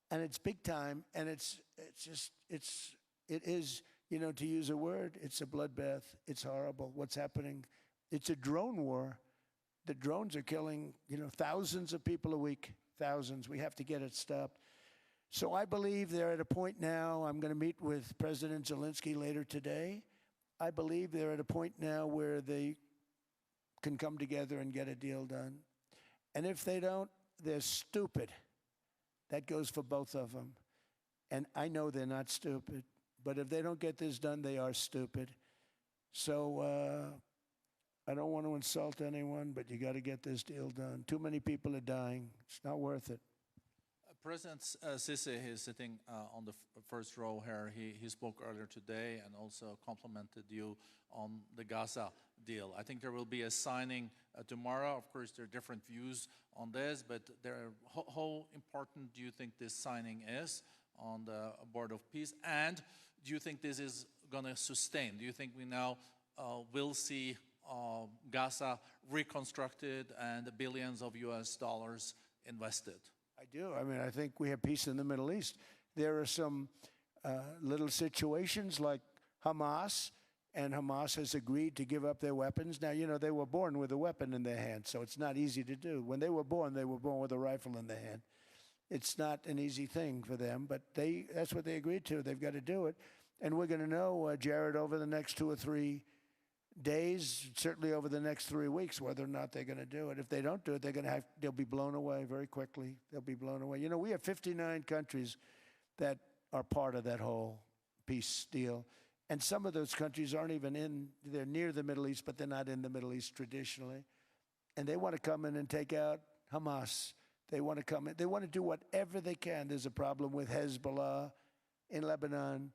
and it's big time, and it is. To use a word, it's a bloodbath. It's horrible what's happening. It's a drone war. The drones are killing, thousands of people a week, thousands. We have to get it stopped. So I believe they're at a point now. I'm going to meet with President Zelensky later today. I believe they're at a point now where they can come together and get a deal done. And if they don't, they're stupid. That goes for both of them. And I know they're not stupid. But if they don't get this done, they are stupid. So I don't want to insult anyone, but you got to get this deal done. Too many people are dying. It's not worth it. President Sisi is sitting on the first row here. He spoke earlier today and also complimented you on the Gaza deal. I think there will be a signing tomorrow. Of course, there are different views on this, but how important do you think this signing is on the Board of Peace? And do you think this is going to sustain? Do you think we now will see Gaza reconstructed and billions of US dollars invested? I do. I think we have peace in the Middle East. There are some little situations like Hamas, and Hamas has agreed to give up their weapons. Now, they were born with a weapon in their hand, so it's not easy to do. When they were born with a rifle in their hand. It's not an easy thing for them, but that's what they agreed to. They've got to do it. And we're going to know, Jared, over the next 2 or 3 days, certainly over the next 3 weeks, whether or not they're going to do it. If they don't do it, they'll be blown away very quickly. They'll be blown away. We have 59 countries that are part of that whole peace deal. And some of those countries aren't even they're near the Middle East, but they're not in the Middle East traditionally. And they want to come in and take out Hamas. They want to come in. They want to do whatever they can. There's a problem with Hezbollah in Lebanon,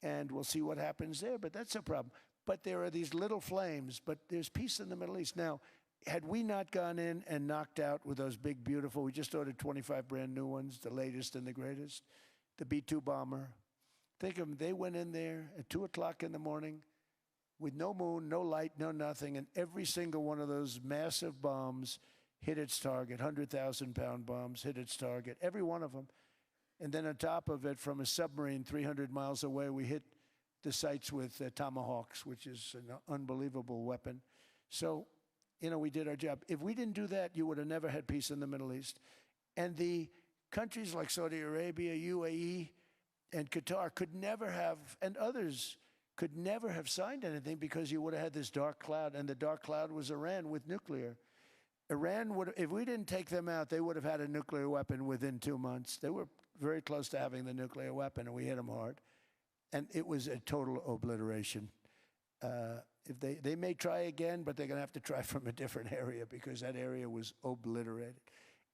and we'll see what happens there, but that's a problem. But there are these little flames, but there's peace in the Middle East. Now, had we not gone in and knocked out with those big, beautiful, we just ordered 25 brand new ones, the latest and the greatest, the B-2 bomber. Think of them, they went in there at 2 o'clock in the morning. with no moon, no light, no nothing, and every single one of those massive bombs hit its target, 100,000-pound bombs hit its target, every one of them. And then on top of it, from a submarine 300 miles away, we hit the sites with tomahawks, which is an unbelievable weapon. So, you know, we did our job. If we didn't do that, you would have never had peace in the Middle East. And the countries like Saudi Arabia, UAE, and Qatar could never have, and others could never have signed anything because you would have had this dark cloud, and the dark cloud was Iran with nuclear. Iran would, if we didn't take them out, they would have had a nuclear weapon within 2 months. They were very close to having the nuclear weapon, and we hit them hard. And it was a total obliteration. If they may try again, but they're going to have to try from a different area because that area was obliterated.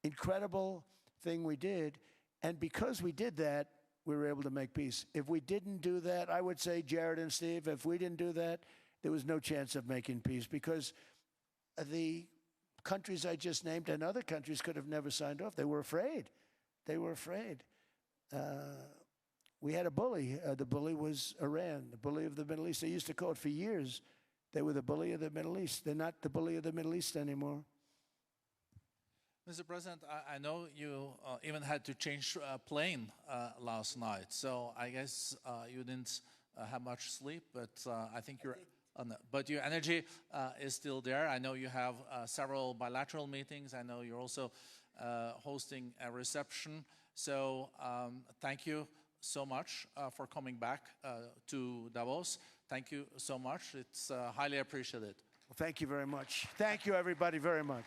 Incredible thing we did. And because we did that, we were able to make peace. If we didn't do that, I would say, Jared and Steve, if we didn't do that, there was no chance of making peace because the countries I just named and other countries could have never signed off. They were afraid. They were afraid. We had a bully. The bully was Iran, the bully of the Middle East. They used to call it for years. They were the bully of the Middle East. They're not the bully of the Middle East anymore. Mr. President, I know you even had to change a plane last night, so I guess you didn't have much sleep, but I think you're but your energy is still there. I know you have several bilateral meetings. I know you're also hosting a reception. So thank you so much for coming back to Davos. Thank you so much. It's highly appreciated. Well, thank you very much. Thank you, everybody, very much.